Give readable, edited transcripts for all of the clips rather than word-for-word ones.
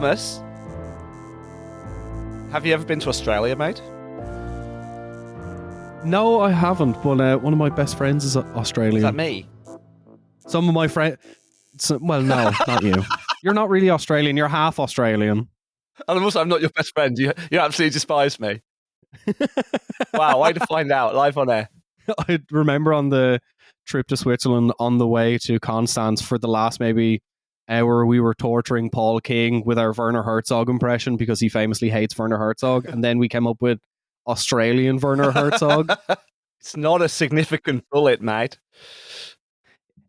Thomas, have you ever been to Australia, mate? No, I haven't. But one of my best friends is Australian. Is that me? Some of my friends. Well, no, not you. You're not really Australian. You're half Australian. And also, I'm not your best friend. You absolutely despise me. Wow, way to find out live on air. I remember on the trip to Switzerland on the way to Constance for the last maybe hour, we were torturing Paul King with our Werner Herzog impression because he famously hates Werner Herzog. And then we came up with Australian Werner Herzog. It's not a significant bullet, mate.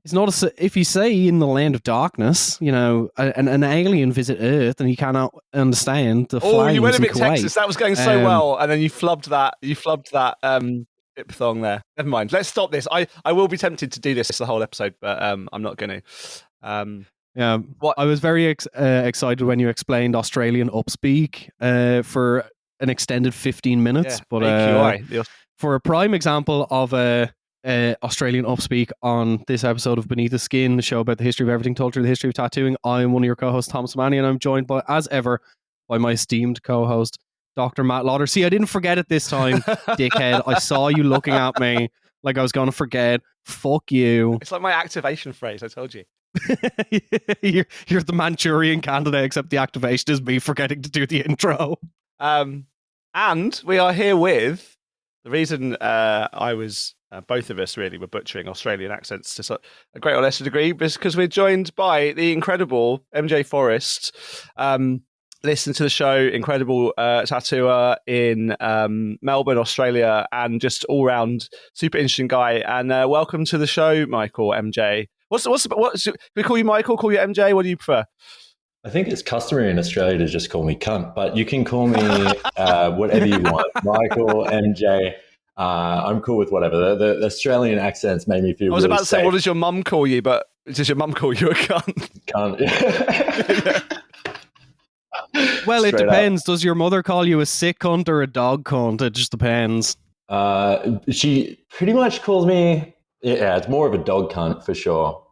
It's not if you say in the land of darkness, you know, an alien visit Earth and he cannot understand the flames. Oh, you went a in bit Kuwait. Texas. That was going so well, and then you flubbed that. Hip thong there. Never mind. Let's stop this. I will be tempted to do this the whole episode, but I'm not going to. Yeah, I was very excited when you explained Australian upspeak for an extended 15 minutes. Yeah, but AQI. For a prime example of Australian upspeak on this episode of Beneath the Skin, the show about the history of everything told through the history of tattooing, I'm one of your co-hosts, Thomas Manny, and I'm joined by, as ever, by my esteemed co-host, Dr. Matt Lauder. See, I didn't forget it this time, dickhead. I saw you looking at me like I was going to forget. Fuck you. It's like my activation phrase, I told you. You're the Manchurian candidate, except the activation is me forgetting to do the intro. And we are here with the reason both of us really were butchering Australian accents to a great or lesser degree is because we're joined by the incredible MJ Forrest. Listen to the show, incredible tattooer in Melbourne, Australia, and just all round super interesting guy. And welcome to the show, Michael, MJ. What's we call you Michael? Call you MJ? What do you prefer? I think it's customary in Australia to just call me cunt, but you can call me whatever you want. Michael, MJ. I'm cool with whatever. The Australian accents made me feel. I was really about to say, safe. what does your mum call you? But does your mum call you a cunt? Cunt. Well, Straight it depends. up. Does your mother call you a sick cunt or a dog cunt? It just depends. She pretty much calls me. Yeah, it's more of a dog cunt for sure.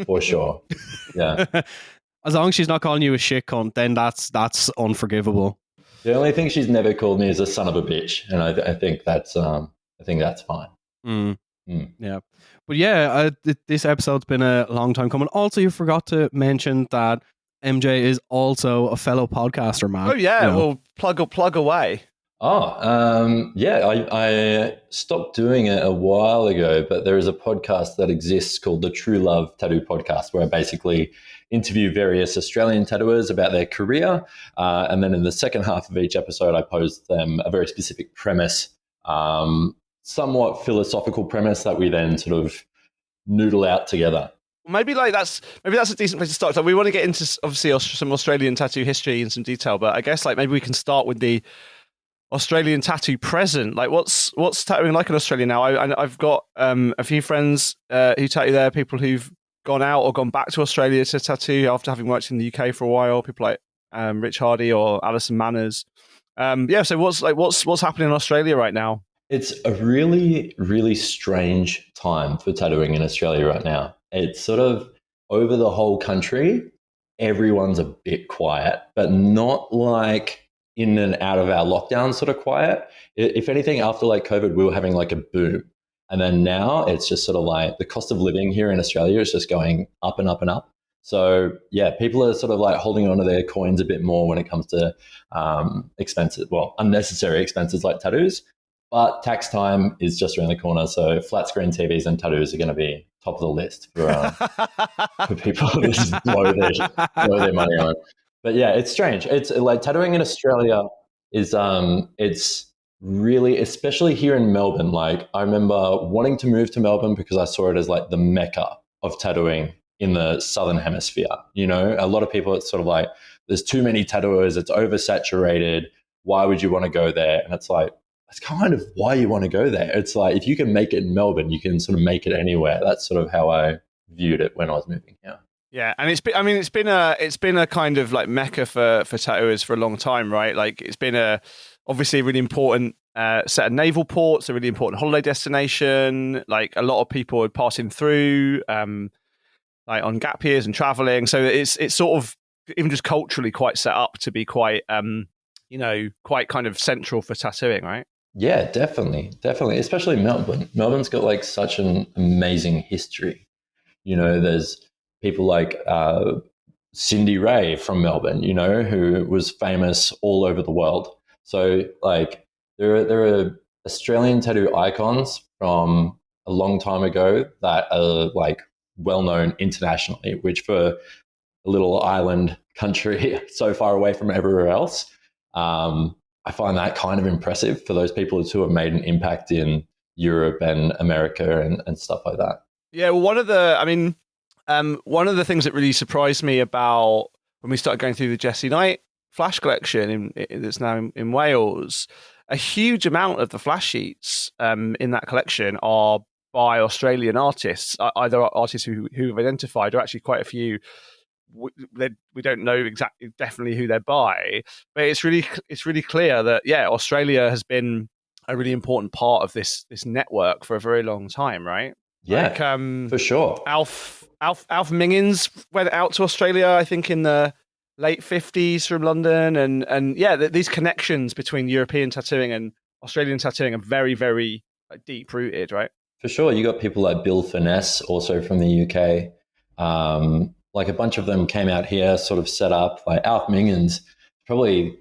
For sure. Yeah. As long as she's not calling you a shit cunt, then that's unforgivable. The only thing she's never called me is a son of a bitch, and I think that's fine. Yeah, but yeah, this episode's been a long time coming. Also, you forgot to mention that MJ is also a fellow podcaster, man. Oh yeah, you know. well plug away. Yeah, I stopped doing it a while ago, but there is a podcast that exists called the True Love Tattoo Podcast, where I basically interview various Australian tattooers about their career. And then in the second half of each episode, I pose them a very specific premise, somewhat philosophical premise that we then sort of noodle out together. Maybe that's a decent place to start. So we want to get into obviously some Australian tattoo history in some detail, but I guess like maybe we can start with the Australian tattoo present. Like what's tattooing like in Australia now? I've got a few friends who tattoo there, people who've gone out or gone back to Australia to tattoo after having worked in the UK for a while. People like Rich Hardy or Alison Manners. So what's happening in Australia right now? It's a really, really strange time for tattooing in Australia right now. It's sort of over the whole country, everyone's a bit quiet, but not like in and out of our lockdown sort of quiet. If anything, after like COVID, we were having like a boom. And then now it's just sort of like the cost of living here in Australia is just going up and up and up. So yeah, people are sort of like holding onto their coins a bit more when it comes to unnecessary expenses like tattoos. But tax time is just around the corner. So flat screen TVs and tattoos are going to be top of the list for people to just blow their money on. But yeah, it's strange. It's like tattooing in Australia is it's really, especially here in Melbourne. Like I remember wanting to move to Melbourne because I saw it as like the mecca of tattooing in the Southern Hemisphere. You know, a lot of people, it's sort of like there's too many tattooers, it's oversaturated. Why would you want to go there? And it's like, that's kind of why you want to go there. It's like if you can make it in Melbourne, you can sort of make it anywhere. That's sort of how I viewed it when I was moving here. Yeah, and it's been a kind of like mecca for tattooers for a long time, right? Like it's been obviously a really important set of naval ports, a really important holiday destination. Like a lot of people are passing through, like on gap years and traveling. So it's sort of even just culturally quite set up to be quite quite kind of central for tattooing, right? Yeah, definitely, definitely. Especially Melbourne. Melbourne's got like such an amazing history. There's people like Cindy Ray from Melbourne, who was famous all over the world. So like there are Australian tattoo icons from a long time ago that are like well known internationally, which for a little island country so far away from everywhere else, I find that kind of impressive for those people who have made an impact in Europe and America and stuff like that. Yeah, well, one of the things that really surprised me about when we started going through the Jesse Knight flash collection that's now in Wales, a huge amount of the flash sheets in that collection are by Australian artists, either artists who have identified, or actually quite a few. We don't know definitely who they're by, but it's really clear that Australia has been a really important part of this network for a very long time, right? Yeah, for sure. Alf Mingins went out to Australia, I think, in the late 50s from London, and these connections between European tattooing and Australian tattooing are very, very deep rooted, right? For sure. You got people like Bill Finesse, also from the UK. Like a bunch of them came out here, sort of set up. Like Alf Mingins, probably,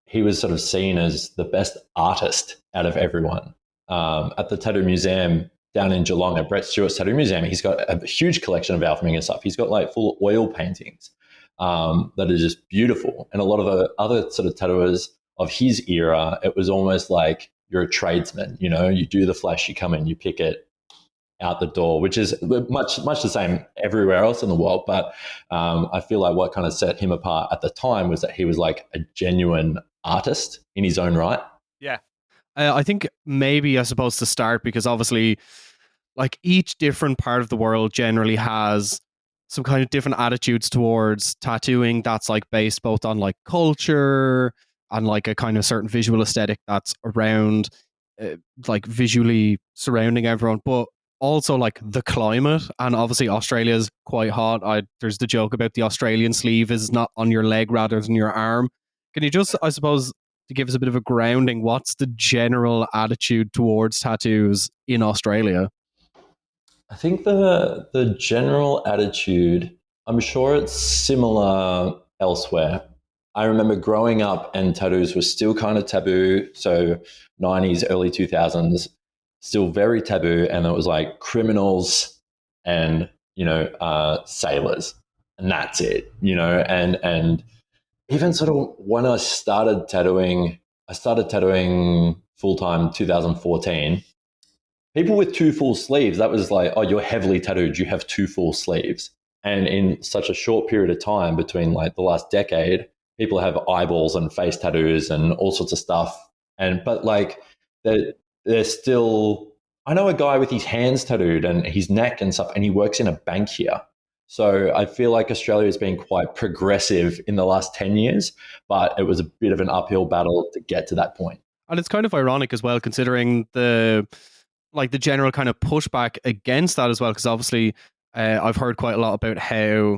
he was sort of seen as the best artist out of everyone. At the Tattoo Museum down in Geelong, at Brett Stewart's Tattoo Museum, he's got a huge collection of Alf Mingins stuff. He's got like full oil paintings that are just beautiful. And a lot of the other sort of tattooers of his era, it was almost like you're a tradesman, you do the flash, you come in, you pick it out the door, which is much the same everywhere else in the world. But I feel like what kind of set him apart at the time was that he was like a genuine artist in his own right. Yeah. I think maybe I suppose to start, because obviously like each different part of the world generally has some kind of different attitudes towards tattooing that's like based both on like culture and like a kind of certain visual aesthetic that's around like visually surrounding everyone, but also like the climate. And obviously Australia's quite hot. There's the joke about the Australian sleeve is not on your leg rather than your arm. Can you just, I suppose, to give us a bit of a grounding, what's the general attitude towards tattoos in Australia? I think the general attitude, I'm sure it's similar elsewhere. I remember growing up and tattoos were still kind of taboo. So 90s, early 2000s, still very taboo. And it was like criminals and, sailors. And that's it, and even sort of when I started tattooing full time 2014. People with two full sleeves, that was like, oh, you're heavily tattooed, you have two full sleeves. And in such a short period of time between like the last decade, people have eyeballs and face tattoos and all sorts of stuff. But like they're still, I know a guy with his hands tattooed and his neck and stuff, and he works in a bank here. So I feel like Australia has been quite progressive in the last 10 years, but it was a bit of an uphill battle to get to that point. And it's kind of ironic as well, considering the general kind of pushback against that as well, because obviously I've heard quite a lot about how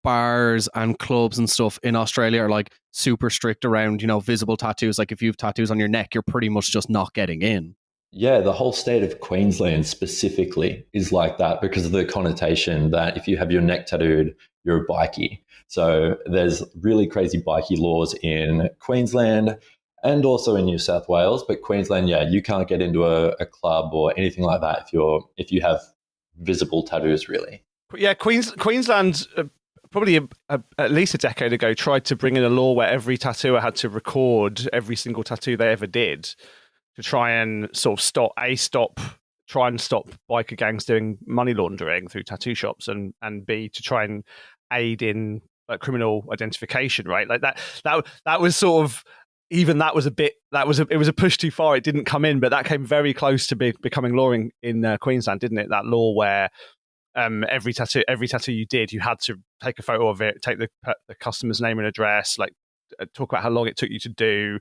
bars and clubs and stuff in Australia are like super strict around visible tattoos. Like if you have tattoos on your neck, you're pretty much just not getting in. Yeah, the whole state of Queensland specifically is like that because of the connotation that if you have your neck tattooed, you're a bikie. So there's really crazy bikie laws in Queensland and also in New South Wales. But Queensland, yeah, you can't get into a club or anything like that if you have visible tattoos, really. Yeah, Queensland probably at least a decade ago tried to bring in a law where every tattooer had to record every single tattoo they ever did, to try and sort of stop biker gangs doing money laundering through tattoo shops, and B, to try and aid in like criminal identification, right? Like that was sort of, even that was it was a push too far. It didn't come in, but that came very close to becoming law in Queensland, didn't it? That law where every tattoo you did, you had to take a photo of it, take the customer's name and address, like talk about how long it took you to do,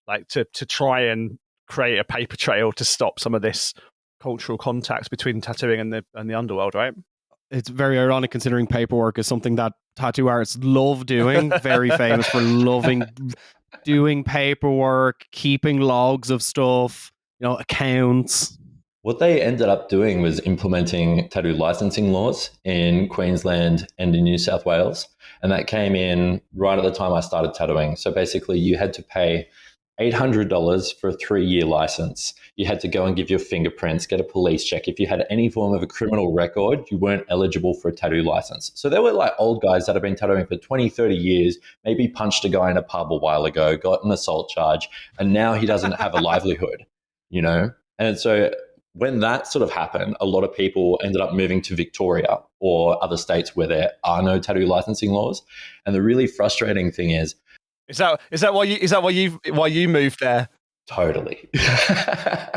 like to try and create a paper trail to stop some of this cultural contacts between tattooing and the underworld, right? it's very ironic considering paperwork is something that tattoo artists love doing. Very famous for loving doing paperwork, keeping logs of stuff, accounts. What they ended up doing was implementing tattoo licensing laws in Queensland and in New South Wales. And that came in right at the time I started tattooing. So basically, you had to pay $800 for a 3-year license. You had to go and give your fingerprints, get a police check. If you had any form of a criminal record, you weren't eligible for a tattoo license. So there were like old guys that have been tattooing for 20, 30 years, maybe punched a guy in a pub a while ago, got an assault charge, and now he doesn't have a livelihood, And so when that sort of happened, a lot of people ended up moving to Victoria or other states where there are no tattoo licensing laws. And the really frustrating thing is why you moved there? Totally. Yeah,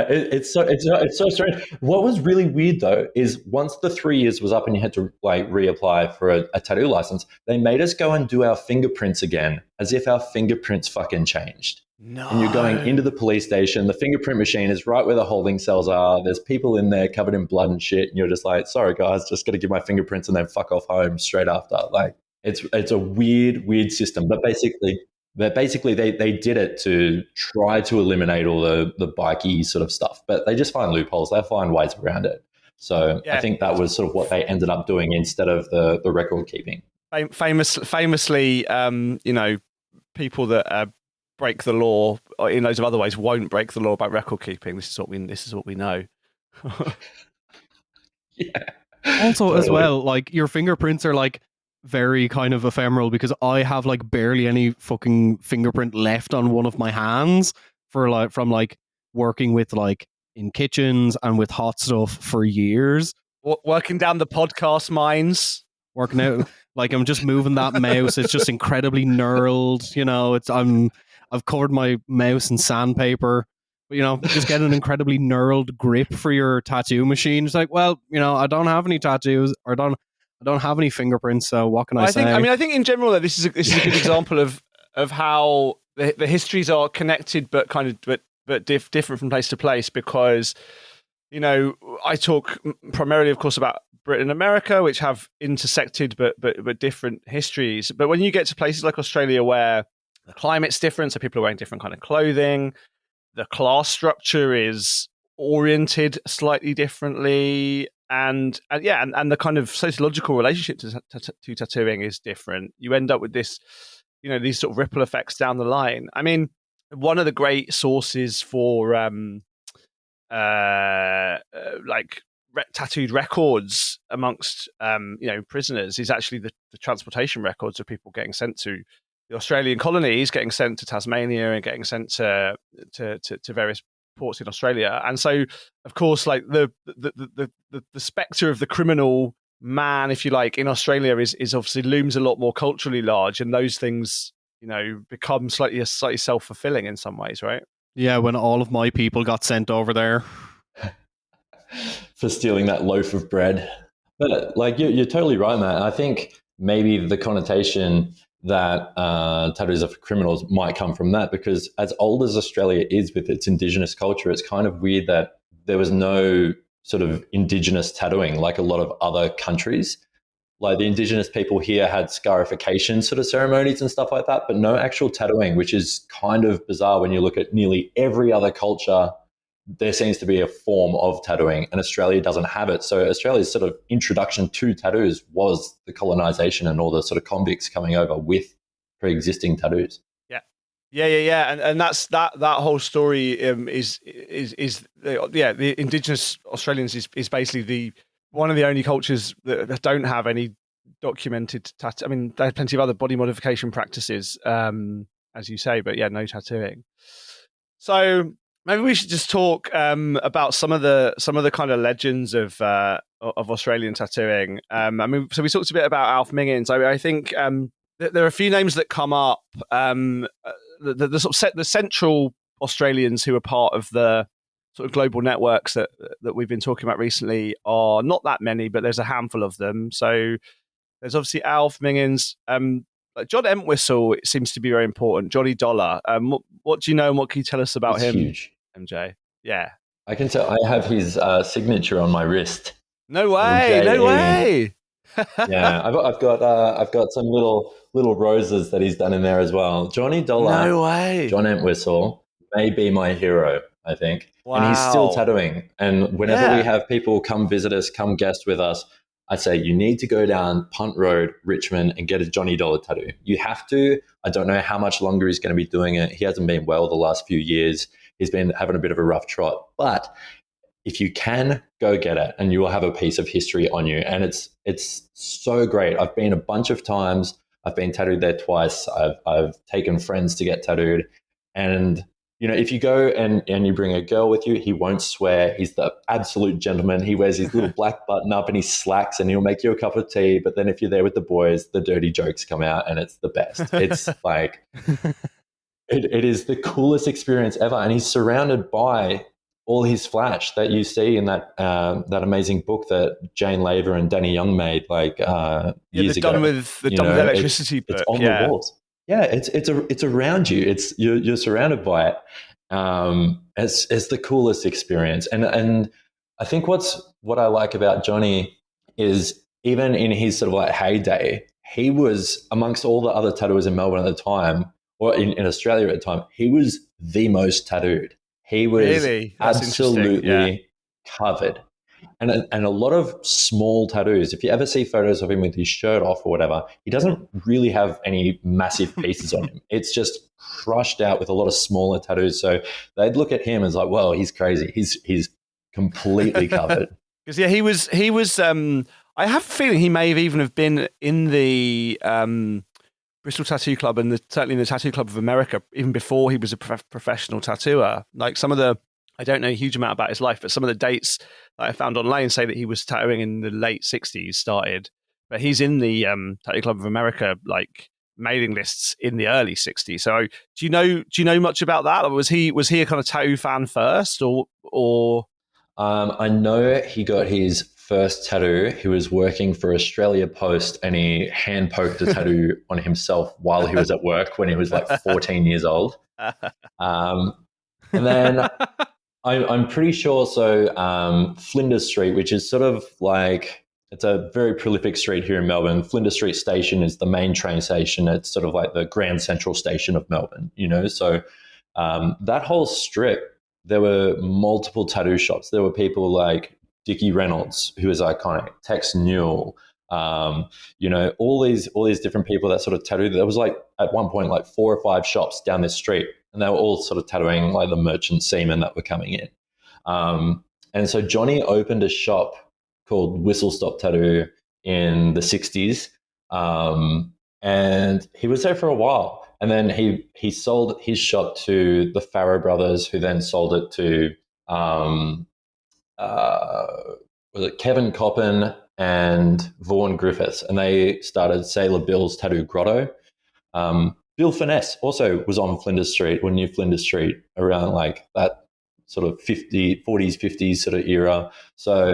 it's so strange. What was really weird though is once the 3 years was up and you had to like reapply for a tattoo license, they made us go and do our fingerprints again, as if our fingerprints fucking changed. No. And you're going into the police station. The fingerprint machine is right where the holding cells are. There's people in there covered in blood and shit, and you're just like, sorry guys, just got to give my fingerprints and then fuck off home straight after. Like it's a weird system, but basically they did it to try to eliminate all the bikey sort of stuff, but they just find loopholes. They find ways around it. So yeah. I think that was sort of what they ended up doing instead of the record keeping. Famously, people that break the law in loads of other ways won't break the law about record keeping. This is what we know. Yeah. Also, totally. As well, like your fingerprints are like very kind of ephemeral because I have like barely any fucking fingerprint left on one of my hands from working with like in kitchens and with hot stuff for years. Working down the podcast mines. Working out like I'm just moving that mouse. It's just incredibly knurled. I've covered my mouse in sandpaper. But, just get an incredibly knurled grip for your tattoo machine. It's like, well, I don't have any tattoos or I don't have any fingerprints, so what can I say? I think in general that this is a good example of how the histories are connected, but kind of but different from place to place. Because I talk primarily, of course, about Britain and America, which have intersected but different histories. But when you get to places like Australia, where the climate's different, so people are wearing different kind of clothing, the class structure is oriented slightly differently. And the kind of sociological relationship to tattooing is different. You end up with this, these sort of ripple effects down the line. I mean, one of the great sources for tattooed records amongst prisoners is actually the transportation records of people getting sent to the Australian colonies, getting sent to Tasmania, and getting sent to various ports in Australia. And so, of course, like the spectre of the criminal man, if you like, in Australia is obviously looms a lot more culturally large, and those things become slightly self-fulfilling in some ways, right? Yeah, when all of my people got sent over there for stealing that loaf of bread. But like you're totally right, Matt. I think maybe the connotation that tattoos are for criminals might come from that, because as old as Australia is with its indigenous culture, it's kind of weird that there was no sort of indigenous tattooing like a lot of other countries. Like the indigenous people here had scarification sort of ceremonies and stuff like that, but no actual tattooing, which is kind of bizarre when you look at nearly every other culture. There seems to be a form of tattooing, and Australia doesn't have it. So Australia's sort of introduction to tattoos was the colonization and all the sort of convicts coming over with pre-existing tattoos. Yeah, and that's that whole story is the indigenous Australians is basically one of the only cultures that don't have any documented tattoo. I mean, there's plenty of other body modification practices, as you say, but no tattooing. So maybe we should just talk about some of the kind of legends of Australian tattooing. I mean, so we talked a bit about Alf Mingins. I think there are a few names that come up. The sort of the central Australians who are part of the sort of global networks that we've been talking about recently are not that many, but there's a handful of them. So there's obviously Alf Mingins. John Entwistle seems to be very important. Johnny Dollar. What do you know and what can you tell us about him? Huge. MJ. Yeah. I can tell. I have his signature on my wrist. No way! No MJE. way! Yeah, I've got some little roses that he's done in there as well. Johnny Dollar, No way! John Entwistle may be my hero, I think, and he's still Wow. tattooing. And whenever we Yeah. have people come visit us, come guest with us, I say you need to go down Punt Road, Richmond, and get a Johnny Dollar tattoo. You have to. I don't know how much longer he's going to be doing it. He hasn't been well the last few years. He's been having a bit of a rough trot, but if you can, go get it, and you will have a piece of history on you. And it's so great. I've been a bunch of times. I've been tattooed there twice. I've taken friends to get tattooed, and if you go and you bring a girl with you, he won't swear. He's the absolute gentleman. He wears his little black button up and he slacks, and he'll make you a cup of tea. But then if you're there with the boys, the dirty jokes come out, and it's the best. It's like it is the coolest experience ever, and he's surrounded by all his flash that you see in that amazing book that Jane Laver and Danny Young made years ago. Done with electricity book. It's on the walls. Yeah, it's around you. You're surrounded by it. It's the coolest experience, and I think what I like about Johnny is even in his sort of like heyday, he was amongst all the other tattooers in Melbourne at the time, or in Australia at the time, he was the most tattooed. He was really? absolutely covered. And a lot of small tattoos. If you ever see photos of him with his shirt off or whatever, he doesn't really have any massive pieces on him. It's just crushed out with a lot of smaller tattoos. So they'd look at him as like, well, he's crazy. He's completely covered. Because he was. I have a feeling he may have even have been in the Bristol Tattoo Club and certainly in the Tattoo Club of America even before he was a professional tattooer. Like I don't know a huge amount about his life, but some of the dates that I found online say that he was tattooing in the late 60s started, but he's in the Tattoo Club of America like mailing lists in the early 60s. So do you know much about that? Or was he a kind of tattoo fan first or I know he got his first tattoo. He was working for Australia Post, and he hand poked a tattoo on himself while he was at work when he was like 14 years old. And then I'm pretty sure. So Flinders Street, which is sort of like, it's a very prolific street here in Melbourne. Flinders Street Station is the main train station. It's sort of like the Grand Central Station of Melbourne, So that whole strip, there were multiple tattoo shops. There were people like Dickie Reynolds, who is iconic, Tex Newell, all these different people that sort of tattooed. There was like at one point like 4 or 5 shops down this street, and they were all sort of tattooing like the merchant seamen that were coming in. And so Johnny opened a shop called Whistle Stop Tattoo in the 60s, and he was there for a while. And then he sold his shop to the Farrow brothers, who then sold it to was it Kevin Coppin and Vaughan Griffiths, and they started Sailor Bill's Tattoo Grotto. Bill Finesse also was on Flinders Street, or near Flinders Street, around like that sort of 40s, 50s sort of era. So,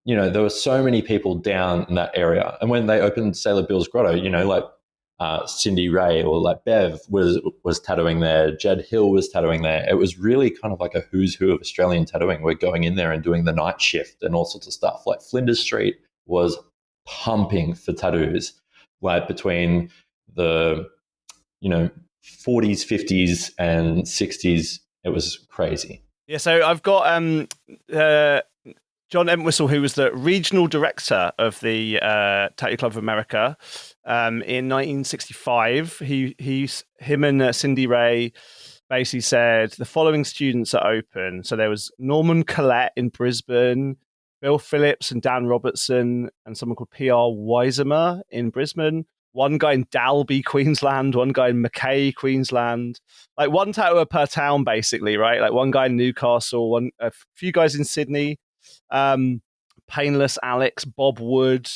there were so many people down in that area. And when they opened Sailor Bill's Grotto, like Cindy Ray or like Bev was tattooing there. Jed Hill was tattooing there. It was really kind of like a who's who of Australian tattooing. We're going in there and doing the night shift and all sorts of stuff. Like Flinders Street was pumping for tattoos, like between the 40s, 50s, and 60s. It was crazy. Yeah, so I've got John Entwistle, who was the regional director of the Tattoo Club of America in 1965. Him and Cindy Ray basically said the following students are open. So there was Norman Collette in Brisbane, Bill Phillips and Dan Robertson, and someone called P.R. Weisemer in Brisbane. One guy in Dalby, Queensland, one guy in Mackay, Queensland. Like one tattooer per town, basically, right? Like one guy in Newcastle, a few guys in Sydney. Painless Alex, Bob Wood.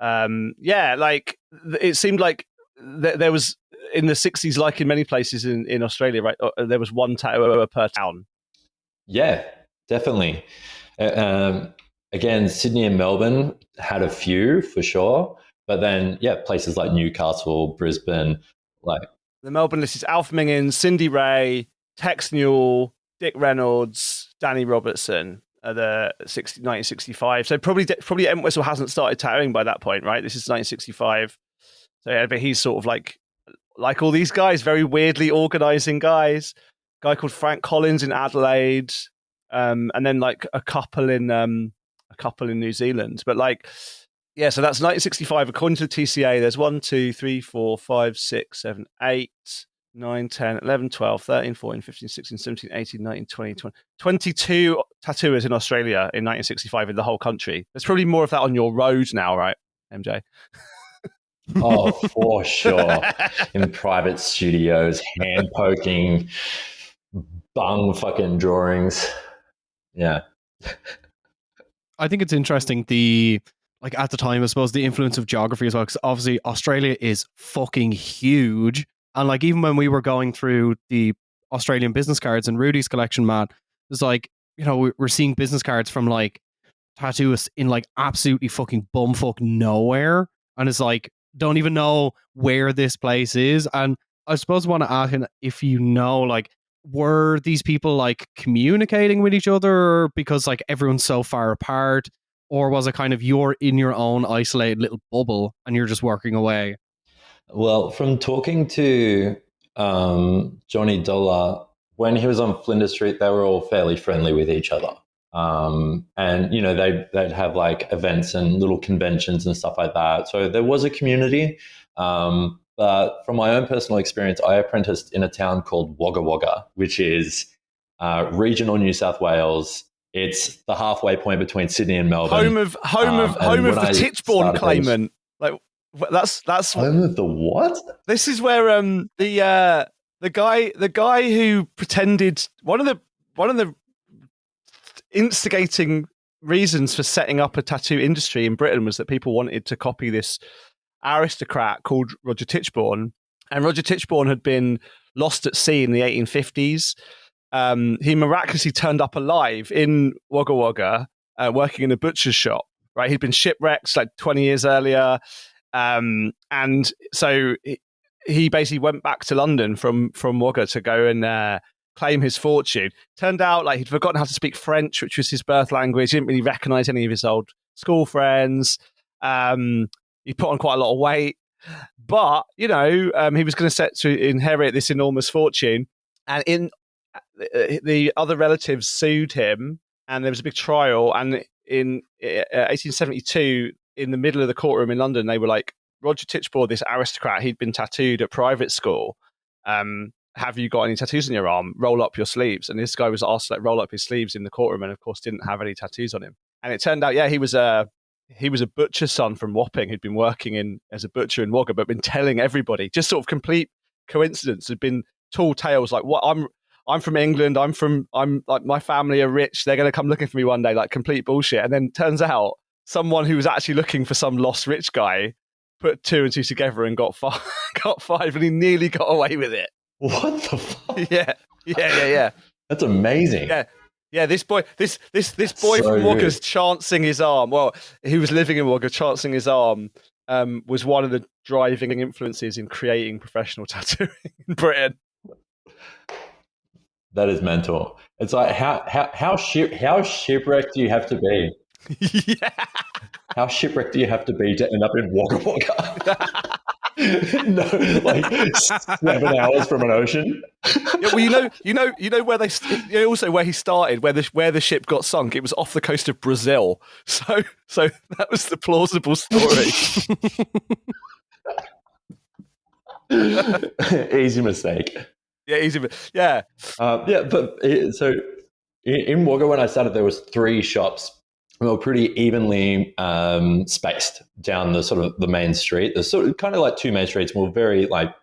Like it seemed like there was in the 60s, like in many places in Australia, right? There was one tattooer per town. Yeah, definitely. Again, Sydney and Melbourne had a few for sure. But then, places like Newcastle, Brisbane, like the Melbourne list is Alf Mingin, Cindy Ray, Tex Newell, Dick Reynolds, Danny Robertson. 1965. So probably Entwistle hasn't started tattooing by that point, right? This is 1965. So yeah, but he's sort of like all these guys, very weirdly organizing guys. Guy called Frank Collins in Adelaide, and then like a couple in New Zealand. But like, yeah, so that's 1965 according to the TCA. There's 1, 2, 3, 4, 5, 6, 7, 8, 9, 10, 11, 12, 13, 14, 15, 16, 17, 18, 19, 20, 22 tattooers in Australia in 1965 in the whole country. There's probably more of that on your road now, right, MJ? Oh, for sure. In private studios, hand poking, bung fucking drawings. Yeah. I think it's interesting like at the time, I suppose the influence of geography as well, because obviously Australia is fucking huge. And like even when we were going through the Australian business cards in Rudy's collection, Matt, it's like, we're seeing business cards from like tattooists in like absolutely fucking bumfuck nowhere. And it's like, don't even know where this place is. And I suppose I want to ask him if like, were these people like communicating with each other because like everyone's so far apart? Or was it kind of you're in your own isolated little bubble and you're just working away? Well, from talking to Johnny Dollar, when he was on Flinders Street, they were all fairly friendly with each other. And, they'd have like events and little conventions and stuff like that. So there was a community. But from my own personal experience, I apprenticed in a town called Wagga Wagga, which is regional New South Wales. It's the halfway point between Sydney and Melbourne. Home of the Titchborn claimant. Like that's home of the what? This is where the guy who pretended one of the instigating reasons for setting up a tattoo industry in Britain was that people wanted to copy this aristocrat called Roger Tichborne, and Roger Tichborne had been lost at sea in the 1850s. He miraculously turned up alive in Wagga Wagga, working in a butcher's shop. Right, he'd been shipwrecked like 20 years earlier, and so he basically went back to London from Wagga to go and claim his fortune. Turned out like he'd forgotten how to speak French, which was his birth language. He didn't really recognize any of his old school friends. He put on quite a lot of weight, but he was going to set to inherit this enormous fortune. And the other relatives sued him, and there was a big trial. And in 1872, in the middle of the courtroom in London, they were like, Roger Tichborne, this aristocrat, he'd been tattooed at private school. Have you got any tattoos on your arm? Roll up your sleeves. And this guy was asked to like roll up his sleeves in the courtroom, and of course didn't have any tattoos on him. And it turned out, he was a butcher's son from Wapping who'd been working as a butcher in Wagga, but been telling everybody, just sort of complete coincidence, had been tall tales like, what, I'm from England, I'm like, my family are rich, they're going to come looking for me one day, like complete bullshit. And then turns out someone who was actually looking for some lost rich guy put two and two together and got five, and he nearly got away with it. What the fuck? Yeah. That's amazing. Yeah, this boy from Wagga's chancing his arm. Well, he was living in Wagga, chancing his arm, was one of the driving influences in creating professional tattooing in Britain. That is mental. It's like how shipwrecked do you have to be? Yeah. How shipwrecked do you have to be to end up in Wagga Wagga? No, like 7 hours from an ocean. Yeah, well, you know where also where he started, where the ship got sunk. It was off the coast of Brazil. So that was the plausible story. Easy mistake. Yeah, easy. Yeah. But so in Wagga, when I started, there was 3 shops. We were pretty evenly spaced down the sort of the main street. There's sort of kind of like 2 main streets. We were very like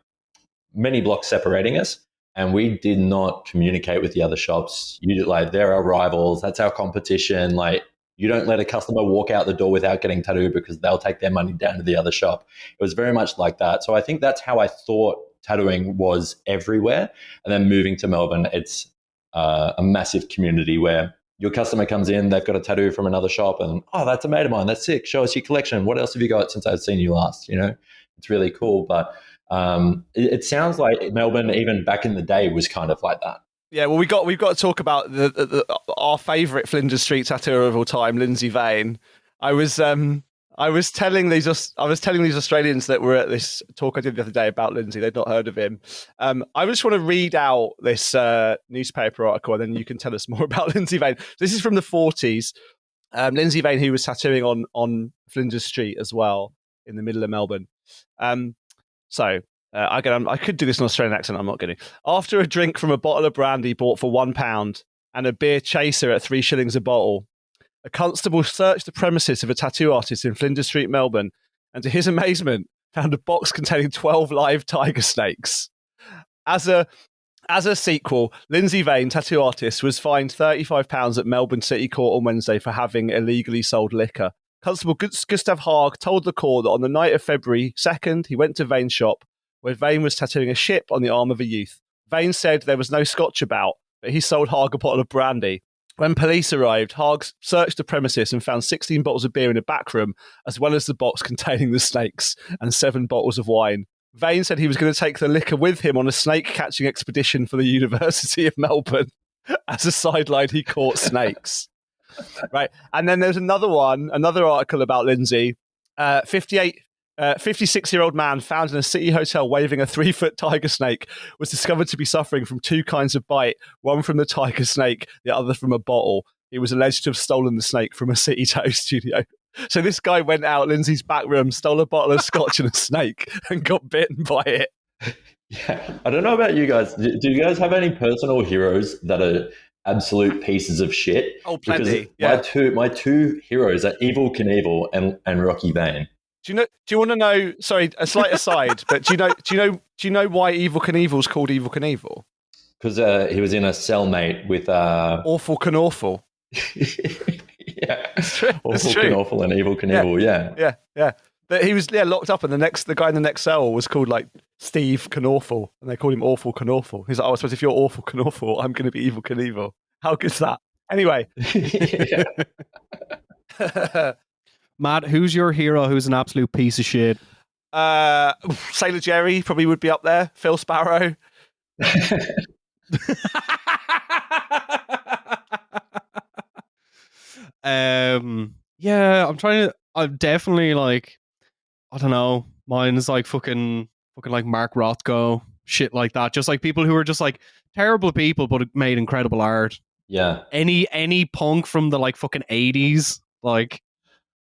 many blocks separating us, and we did not communicate with the other shops. They're our rivals. That's our competition. Like, you don't let a customer walk out the door without getting tattooed because they'll take their money down to the other shop. It was very much like that. So I think that's how I thought tattooing was everywhere. And then moving to Melbourne, it's a massive community where your customer comes in, they've got a tattoo from another shop, and, oh, that's a mate of mine. That's sick. Show us your collection. What else have you got since I've seen you last? It's really cool. But it sounds like Melbourne, even back in the day, was kind of like that. Yeah, well, we've got to talk about our favourite Flinders Street tattooer of all time, Lindsay Vane. I was telling these Australians that were at this talk I did the other day about Lindsay. They'd not heard of him. I just want to read out this newspaper article, and then you can tell us more about Lindsay Vane. This is from the 40s. Lindsay Vane, who was tattooing on Flinders Street as well in the middle of Melbourne. Again, I could do this in an Australian accent. I'm not going to. After a drink from a bottle of brandy bought for £1 and a beer chaser at 3 shillings a bottle, a constable searched the premises of a tattoo artist in Flinders Street, Melbourne, and to his amazement, found a box containing 12 live tiger snakes. As a sequel, Lindsay Vane, tattoo artist, was fined £35 at Melbourne City Court on Wednesday for having illegally sold liquor. Constable Gustav Haag told the court that on the night of February 2nd, he went to Vane's shop, where Vane was tattooing a ship on the arm of a youth. Vane said there was no scotch about, but he sold Haag a bottle of brandy. When police arrived, Haag searched the premises and found 16 bottles of beer in a back room, as well as the box containing the snakes, and 7 bottles of wine. Vane said he was going to take the liquor with him on a snake-catching expedition for the University of Melbourne. As a sideline, he caught snakes. Right, and then there's another article about Lindsay. 56-year-old man found in a city hotel waving a 3-foot tiger snake was discovered to be suffering from 2 kinds of bite, one from the tiger snake, the other from a bottle. He was alleged to have stolen the snake from a city tattoo studio. So this guy went out Lindsay's back room, stole a bottle of scotch and a snake, and got bitten by it. Yeah, I don't know about you guys. Do you guys have any personal heroes that are absolute pieces of shit? Oh, plenty. Because my two heroes are Evil Knievel and Rocky Vane. Do you want to know? Sorry, a slight aside, but do you know why Evil Knievel's called Evil Knievel? Because he was in a cellmate with Awful Knorful. Yeah, it's true. Awful Knorful and Evil Knievel. Yeah. But he was locked up, and the guy in the next cell was called like Steve Knorful, and they called him Awful Knorful. He's like, I suppose if you're Awful Knorful, I'm going to be Evil Knievel. How good's that? Anyway. Matt, who's your hero who's an absolute piece of shit? Sailor Jerry probably would be up there. Phil Sparrow. Yeah, I'm definitely like, I don't know, mine is like fucking like Mark Rothko, shit like that. Just like people who are just like terrible people but made incredible art. Yeah. Any punk from the like fucking 80s, like.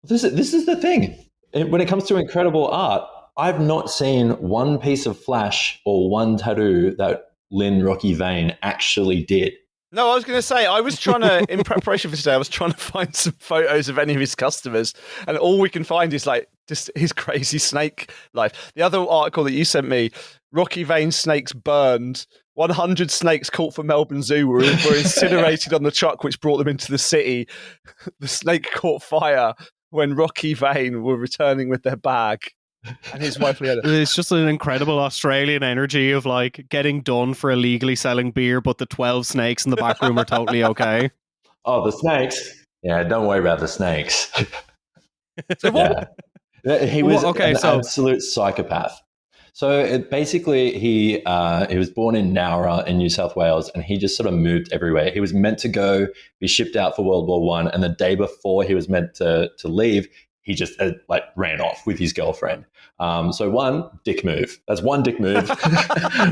This is the thing. When it comes to incredible art, I've not seen one piece of flash or one tattoo that Lynn Rocky Vane actually did. No, I was going to say, I was trying to, in preparation for today, I was trying to find some photos of any of his customers, and all we can find is like just his crazy snake life. The other article that you sent me, Rocky Vane's snakes burned. 100 snakes caught for Melbourne Zoo were incinerated on the truck which brought them into the city. The snake caught fire when Rocky Vane were returning with their bag. And his wife Leona. It's just an incredible Australian energy of like getting done for illegally selling beer, but the 12 snakes in the back room are totally okay. Oh, the snakes? Yeah, don't worry about the snakes. So what? Yeah. He was absolute psychopath. So basically, he was born in Nowra in New South Wales, and he just sort of moved everywhere. He was meant to be shipped out for World War I, and the day before he was meant to leave, he just ran off with his girlfriend. So one dick move. That's one dick move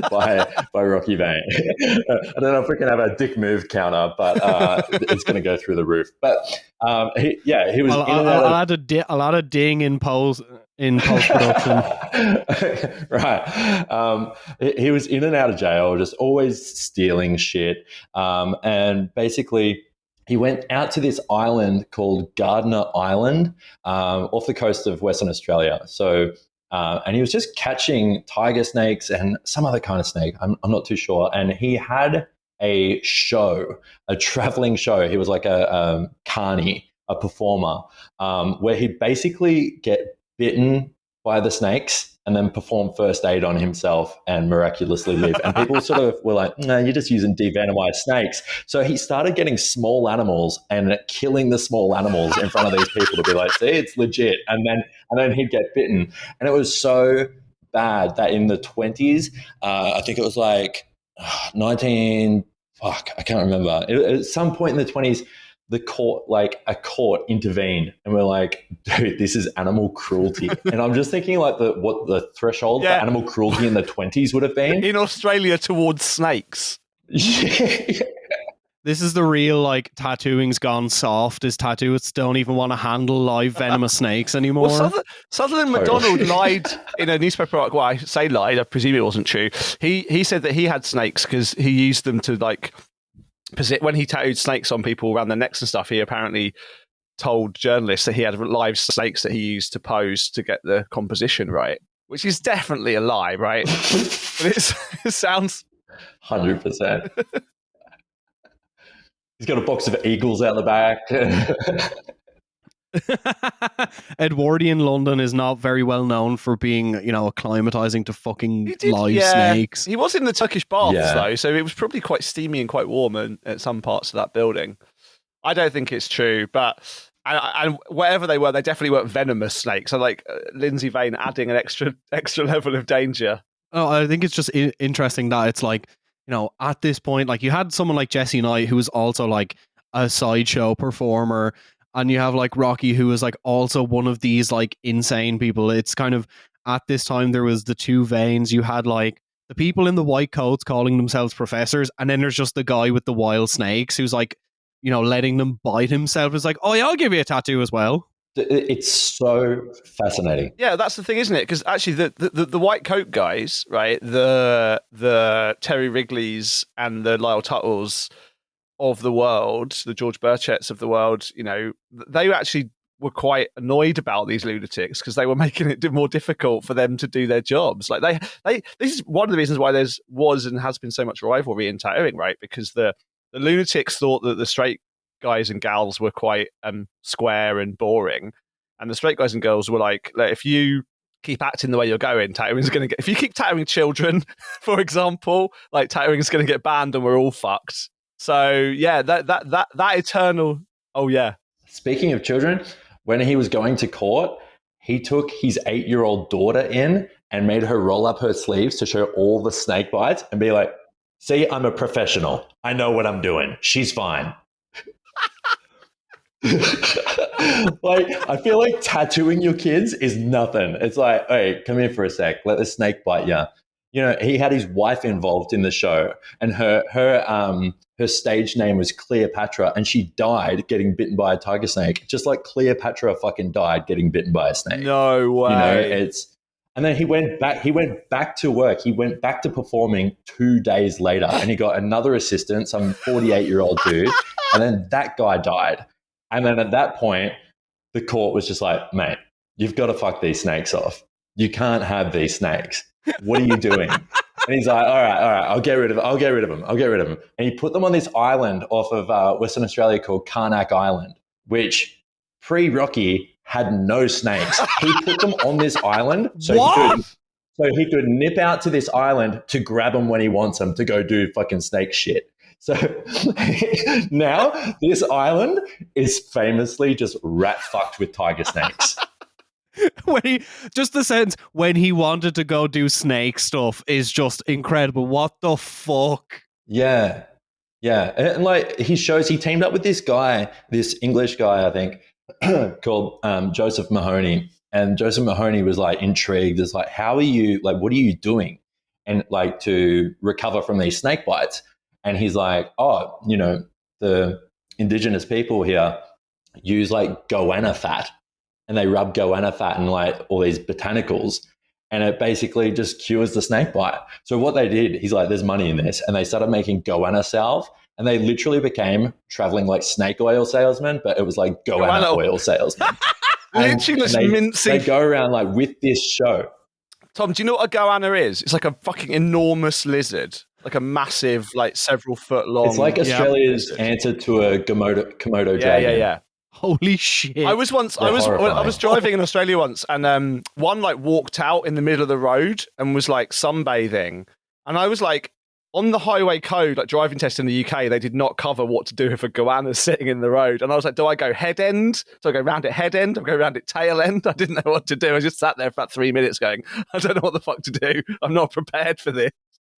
by Rocky Vane. I don't know if we can have a dick move counter, but it's going to go through the roof. But he was. A lot of ding in post production. Right. He was in and out of jail, just always stealing shit, and basically. He went out to this island called Gardner Island off the coast of Western Australia. So, and he was just catching tiger snakes and some other kind of snake. I'm not too sure. And he had a traveling show. He was like a carny, a performer, where he'd basically get bitten by the snakes and then perform first aid on himself and miraculously live. And people sort of were like, no, you're just using devenomized snakes. So he started getting small animals and killing the small animals in front of these people to be like, see, it's legit. And then he'd get bitten. And it was so bad that in the 20s, I think it was like 19 fuck, I can't remember. At some point in the 20s, a court intervened and we're like, dude, this is animal cruelty. And I'm just thinking like what the threshold for animal cruelty in the 20s would have been. In Australia towards snakes. Yeah. This is the real, like, tattooing's gone soft. Is tattooists don't even want to handle live venomous snakes anymore. Well, Sutherland MacDonald lied in a newspaper article. Well, I say lied. I presume it wasn't true. He said that he had snakes because he used them to, like, when he tattooed snakes on people around their necks and stuff. He apparently told journalists that he had live snakes that he used to pose to get the composition right, which is definitely a lie, right? But it sounds 100%. He's got a box of eagles out the back. Edwardian London is not very well known for being, acclimatizing to fucking live snakes. He was in the Turkish baths, though, so it was probably quite steamy and quite warm at some parts of that building. I don't think it's true, but and whatever they were, they definitely weren't venomous snakes. So, like, Lindsay Vane adding an extra level of danger. Oh, I think it's just interesting that it's like, at this point, like, you had someone like Jesse Knight who was also like a sideshow performer, and you have like Rocky who was like also one of these like insane people. It's kind of at this time there was the two veins. You had like the people in the white coats calling themselves professors, and then there's just the guy with the wild snakes who's like, letting them bite himself. It's like, oh yeah, I'll give you a tattoo as well. It's so fascinating. Yeah, that's the thing, isn't it? Because actually, the white coat guys, right? The Terry Wrigleys and the Lyle Tuttles of the world, the George Burchetts of the world, they actually were quite annoyed about these lunatics because they were making it more difficult for them to do their jobs. Like this is one of the reasons why was and has been so much rivalry in tattooing, right? Because the lunatics thought that the straight guys and gals were quite square and boring, and the straight guys and girls were like, if you keep acting the way you're going, tattooing's going to get. If you keep tattooing children, for example, like tattooing's going to get banned, and we're all fucked. So yeah, that eternal. Oh yeah. Speaking of children, when he was going to court, he took his 8-year-old daughter in and made her roll up her sleeves to show all the snake bites and be like, "See, I'm a professional. I know what I'm doing. She's fine." Like, I feel like tattooing your kids is nothing. It's like, hey, come here for a sec. Let the snake bite you. He had his wife involved in the show, and her stage name was Cleopatra, and she died getting bitten by a tiger snake, just like Cleopatra fucking died getting bitten by a snake. No way. And then he went back to work. He went back to performing 2 days later, and he got another assistant, some 48-year-old dude, and then that guy died. And then at that point, the court was just like, mate, you've got to fuck these snakes off. You can't have these snakes. What are you doing? And he's like, all right, I'll get rid of them. And he put them on this island off of Western Australia called Karnak Island, which pre-Rocky had no snakes. He put them on this island so he could nip out to this island to grab them when he wants them to go do fucking snake shit. So now this island is famously just rat fucked with tiger snakes. When he wanted to go do snake stuff is just incredible. What the fuck? Yeah. And like he teamed up with this guy, this English guy, I think, called Joseph Mahoney. And Joseph Mahoney was like intrigued. It's like, what are you doing? And like to recover from these snake bites. And he's like, the indigenous people here use like goanna fat, and they rub goanna fat in like all these botanicals, and it basically just cures the snake bite. So what they did, he's like, there's money in this. And they started making goanna salve, and they literally became traveling like snake oil salesmen, but it was like goanna oil salesmen. Literally just mincing. They go around like with this show. Tom, do you know what a goanna is? It's like a fucking enormous lizard. Like a massive, like several foot long. It's like Australia's answer to a Komodo dragon. Yeah. Holy shit! I was driving in Australia once, and one like walked out in the middle of the road and was like sunbathing, and I was like, on the highway code, like driving test in the UK, they did not cover what to do if a goanna sitting in the road, and I was like, do I go head end? Do I go round it head end? Do I go round it tail end? I didn't know what to do. I just sat there for about 3 minutes going, I don't know what the fuck to do. I'm not prepared for this.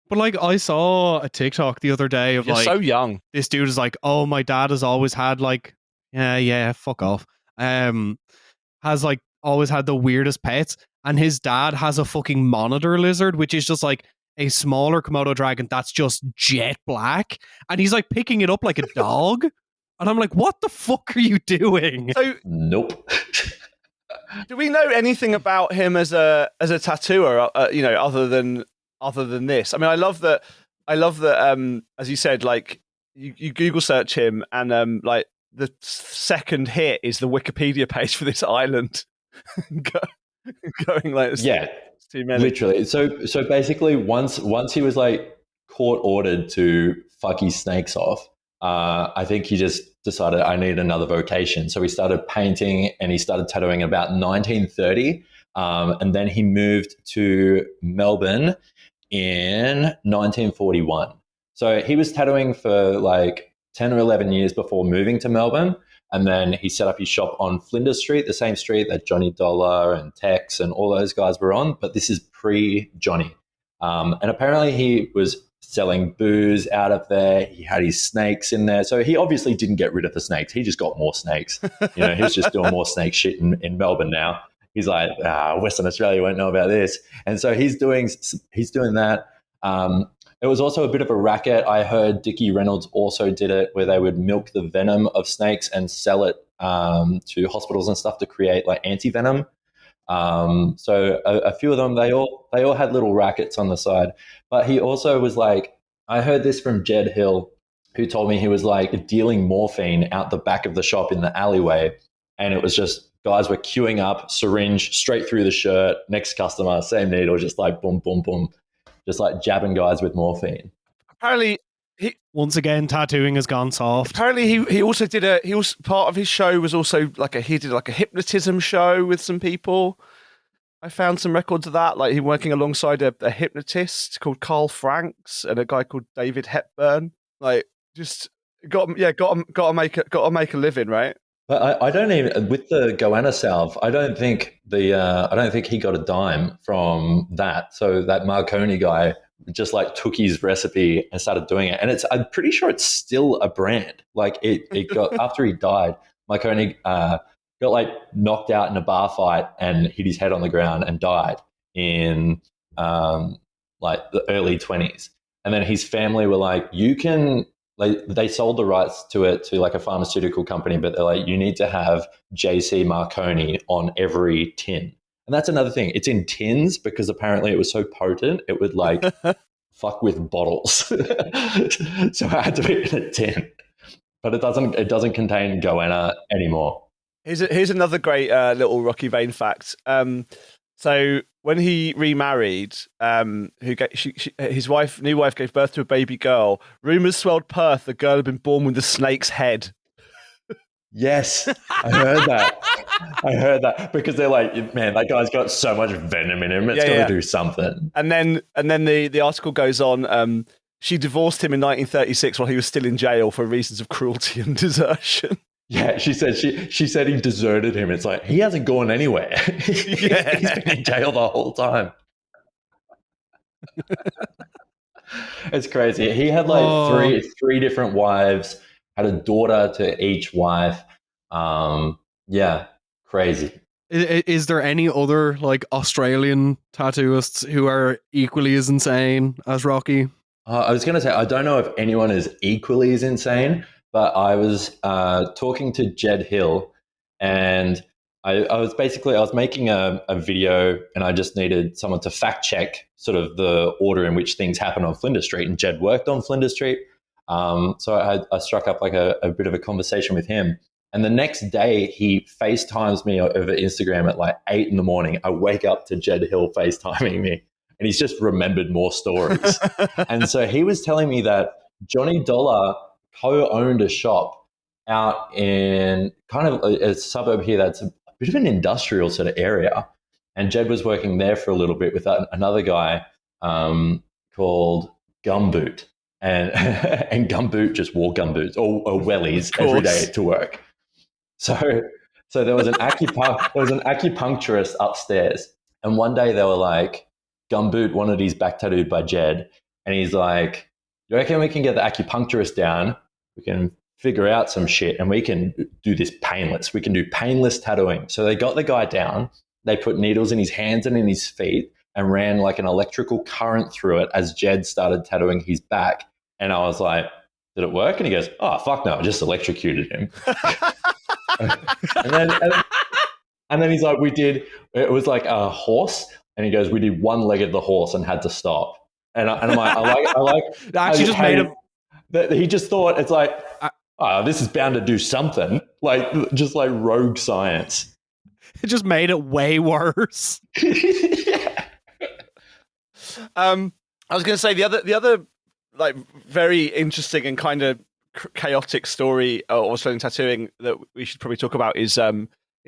But like, I saw a TikTok the other day of You're like so young. this dude is like, oh, my dad has always had like, yeah, fuck off. Has like always had the weirdest pets, and his dad has a fucking monitor lizard, which is just like a smaller Komodo dragon that's just jet black, and he's like picking it up like a dog. And I'm like, what the fuck are you doing? So, Nope. do we know anything about him as a tattooer? Other than this. I mean, I love that. As you said, like you Google search him, and like the second hit is the Wikipedia page for this island. Going like, Yeah, it's too many. literally. So basically, once he was like court ordered to fuck his snakes off, I think he just decided I need another vocation. So he started painting and he started tattooing about 1930, and then he moved to Melbourne in 1941. So he was tattooing for like 10 or 11 years before moving to Melbourne. And then he set up his shop on Flinders Street, the same street that Johnny Dollar and Tex and all those guys were on. But this is pre-Johnny. And apparently he was selling booze out of there. He had his snakes in there. So he obviously didn't get rid of the snakes. He just got more snakes. He's just doing more snake shit in Melbourne now. He's like, Western Australia won't know about this. And so he's doing that. It was also a bit of a racket. I heard Dickie Reynolds also did it, where they would milk the venom of snakes and sell it to hospitals and stuff to create like anti-venom. So a few of them, they all had little rackets on the side. But he also was like, I heard this from Jed Hill, who told me he was like dealing morphine out the back of the shop in the alleyway. And it was just guys were queuing up, syringe straight through the shirt, next customer, same needle, just like boom, boom, boom, just like jabbing guys with morphine. Apparently, once again, tattooing has gone soft. Apparently, he also did part of his show was also he did like a hypnotism show with some people. I found some records of that, like him working alongside a hypnotist called Carl Franks and a guy called David Hepburn. Like, just got to make a living, right? But I don't even, with the goanna salve, I don't think he got a dime from that. So that Marconi guy just like took his recipe and started doing it. And I'm pretty sure it's still a brand. Like it got, after he died, Marconi got like knocked out in a bar fight and hit his head on the ground and died in like the early 20s. And then his family were like, they sold the rights to it to like a pharmaceutical company, but they're like, you need to have JC Marconi on every tin. And that's another thing. It's in tins because apparently it was so potent, it would like fuck with bottles. So it had to be in a tin. But it doesn't contain goanna anymore. Here's another great little Rocky Vane fact. So when he remarried, his new wife gave birth to a baby girl. Rumors swelled Perth the girl had been born with a snake's head. Yes, I heard that because they're like, man, that guy's got so much venom in him. It's got to do something. And then the article goes on. She divorced him in 1936 while he was still in jail for reasons of cruelty and desertion. Yeah, she said he deserted him. It's like, he hasn't gone anywhere. He's been in jail the whole time. It's crazy. He had like three different wives, had a daughter to each wife. Yeah, crazy. Is there any other like Australian tattooists who are equally as insane as Rocky? I was going to say, I don't know if anyone is equally as insane, but I was talking to Jed Hill, and I was making a video, and I just needed someone to fact check sort of the order in which things happen on Flinders Street, and Jed worked on Flinders Street. So I struck up like a bit of a conversation with him. And the next day he FaceTimes me over Instagram at like 8 a.m. I wake up to Jed Hill FaceTiming me, and he's just remembered more stories. And so he was telling me that Johnny Dollar co-owned a shop out in kind of a suburb here that's a bit of an industrial sort of area. And Jed was working there for a little bit with another guy called Gumboot. And Gumboot just wore gumboots or wellies every day to work. So there was an acupuncturist upstairs. And one day they were like, Gumboot wanted his back tattooed by Jed. And he's like, you reckon we can get the acupuncturist down? We can figure out some shit and we can do this painless. We can do painless tattooing. So they got the guy down. They put needles in his hands and in his feet and ran like an electrical current through it as Jed started tattooing his back. And I was like, did it work? And he goes, oh, fuck no, I just electrocuted him. and then he's like, it was like a horse. And he goes, we did one leg of the horse and had to stop. And I'm like, I like. Actually, just made him. He just thought it's like, oh, this is bound to do something, like just like rogue science. It just made it way worse. Yeah. I was going to say the other like very interesting and kind of chaotic story of Australian tattooing that we should probably talk about is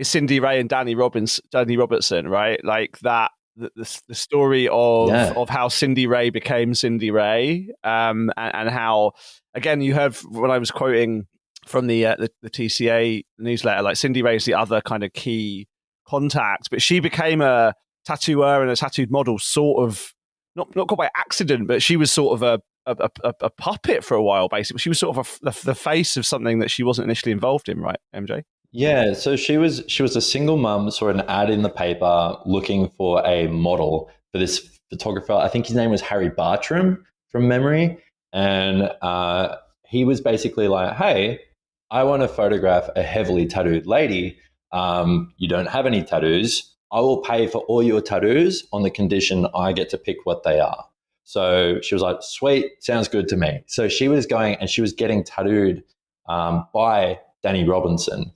Cindy Ray and Danny Robertson, right? Like that. The story of how Cindy Ray became Cindy Ray, and how, again, you heard when I was quoting from the TCA newsletter, like Cindy Ray is the other kind of key contact, but she became a tattooer and a tattooed model, sort of not quite by accident, but she was sort of a puppet for a while. Basically, she was sort of the face of something that she wasn't initially involved in, right, MJ? Yeah, so she was a single mum, saw an ad in the paper looking for a model for this photographer. I think his name was Harry Bartram from memory. And he was basically like, hey, I want to photograph a heavily tattooed lady. You don't have any tattoos. I will pay for all your tattoos on the condition I get to pick what they are. So she was like, sweet, sounds good to me. So she was going and she was getting tattooed by Danny Robinson.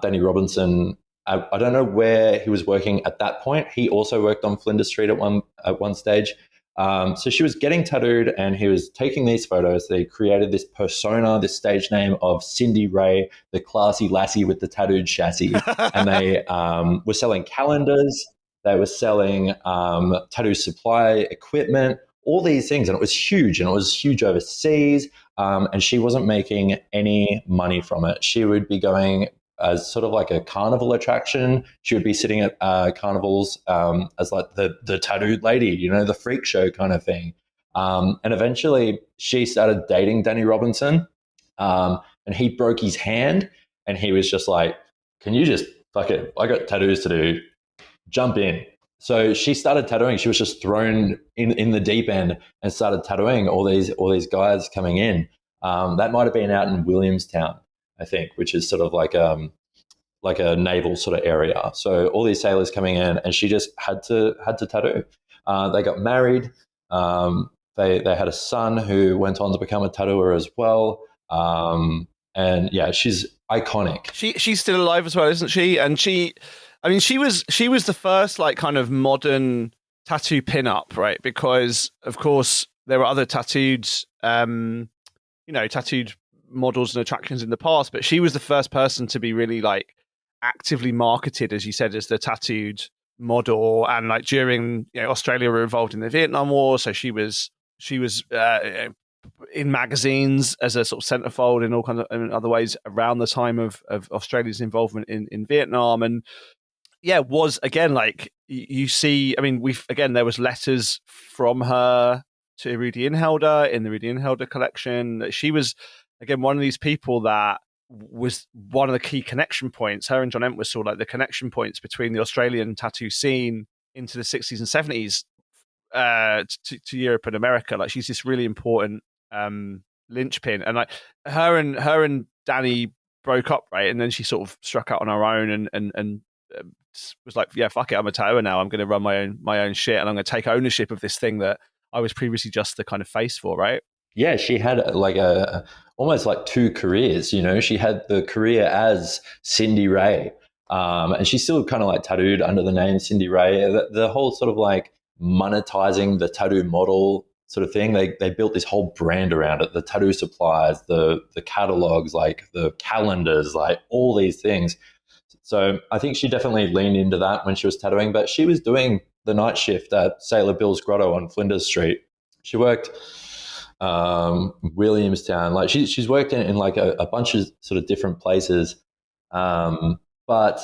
Danny Robinson, I don't know where he was working at that point. He also worked on Flinders Street at one stage. So she was getting tattooed and he was taking these photos. They created this persona, this stage name of Cindy Ray, the classy lassie with the tattooed chassis. And they were selling calendars. They were selling tattoo supply equipment, all these things. And it was huge. And it was huge overseas. And she wasn't making any money from it. She would be going as sort of like a carnival attraction. She would be sitting at carnivals as like the tattooed lady, you know, the freak show kind of thing. And eventually she started dating Danny Robinson, and he broke his hand and he was just like, can you just, fuck it, I got tattoos to do, jump in. So she started tattooing. She was just thrown in the deep end and started tattooing all these guys coming in. That might have been out in Williamstown, I think, which is sort of like a naval sort of area. So all these sailors coming in, and she just had to tattoo. They got married. They had a son who went on to become a tattooer as well. And yeah, she's iconic. She's still alive as well, isn't she? And she was the first like kind of modern tattoo pin-up, right? Because of course there were other tattooed models and attractions in the past, but she was the first person to be really like actively marketed, as you said, as the tattooed model. And like during, Australia were involved in the Vietnam War, so she was in magazines as a sort of centerfold in all kinds of in other ways around the time of Australia's involvement in Vietnam. And yeah, was again like you see. I mean, there was letters from her to Rudy Inhelder in the Rudy Inhelder collection. She was again one of these people that was one of the key connection points. Her and John Entwistle were like the connection points between the Australian tattoo scene into the 60s and 70s to Europe and America. Like she's this really important linchpin, and like her and Danny broke up, right? And then she sort of struck out on her own and was like, yeah, fuck it, I'm a tattooer now. I'm going to run my own shit, and I'm going to take ownership of this thing that I was previously just the kind of face for, right? Yeah, she had like almost like two careers. She had the career as Cindy Ray, and she's still kind of like tattooed under the name Cindy Ray. The whole sort of like monetizing the tattoo model sort of thing. They built this whole brand around it. The tattoo supplies, the catalogs, like the calendars, like all these things. So I think she definitely leaned into that when she was tattooing, but she was doing the night shift at Sailor Bill's Grotto on Flinders Street. She worked Williamstown. Like she's worked in like a bunch of sort of different places. But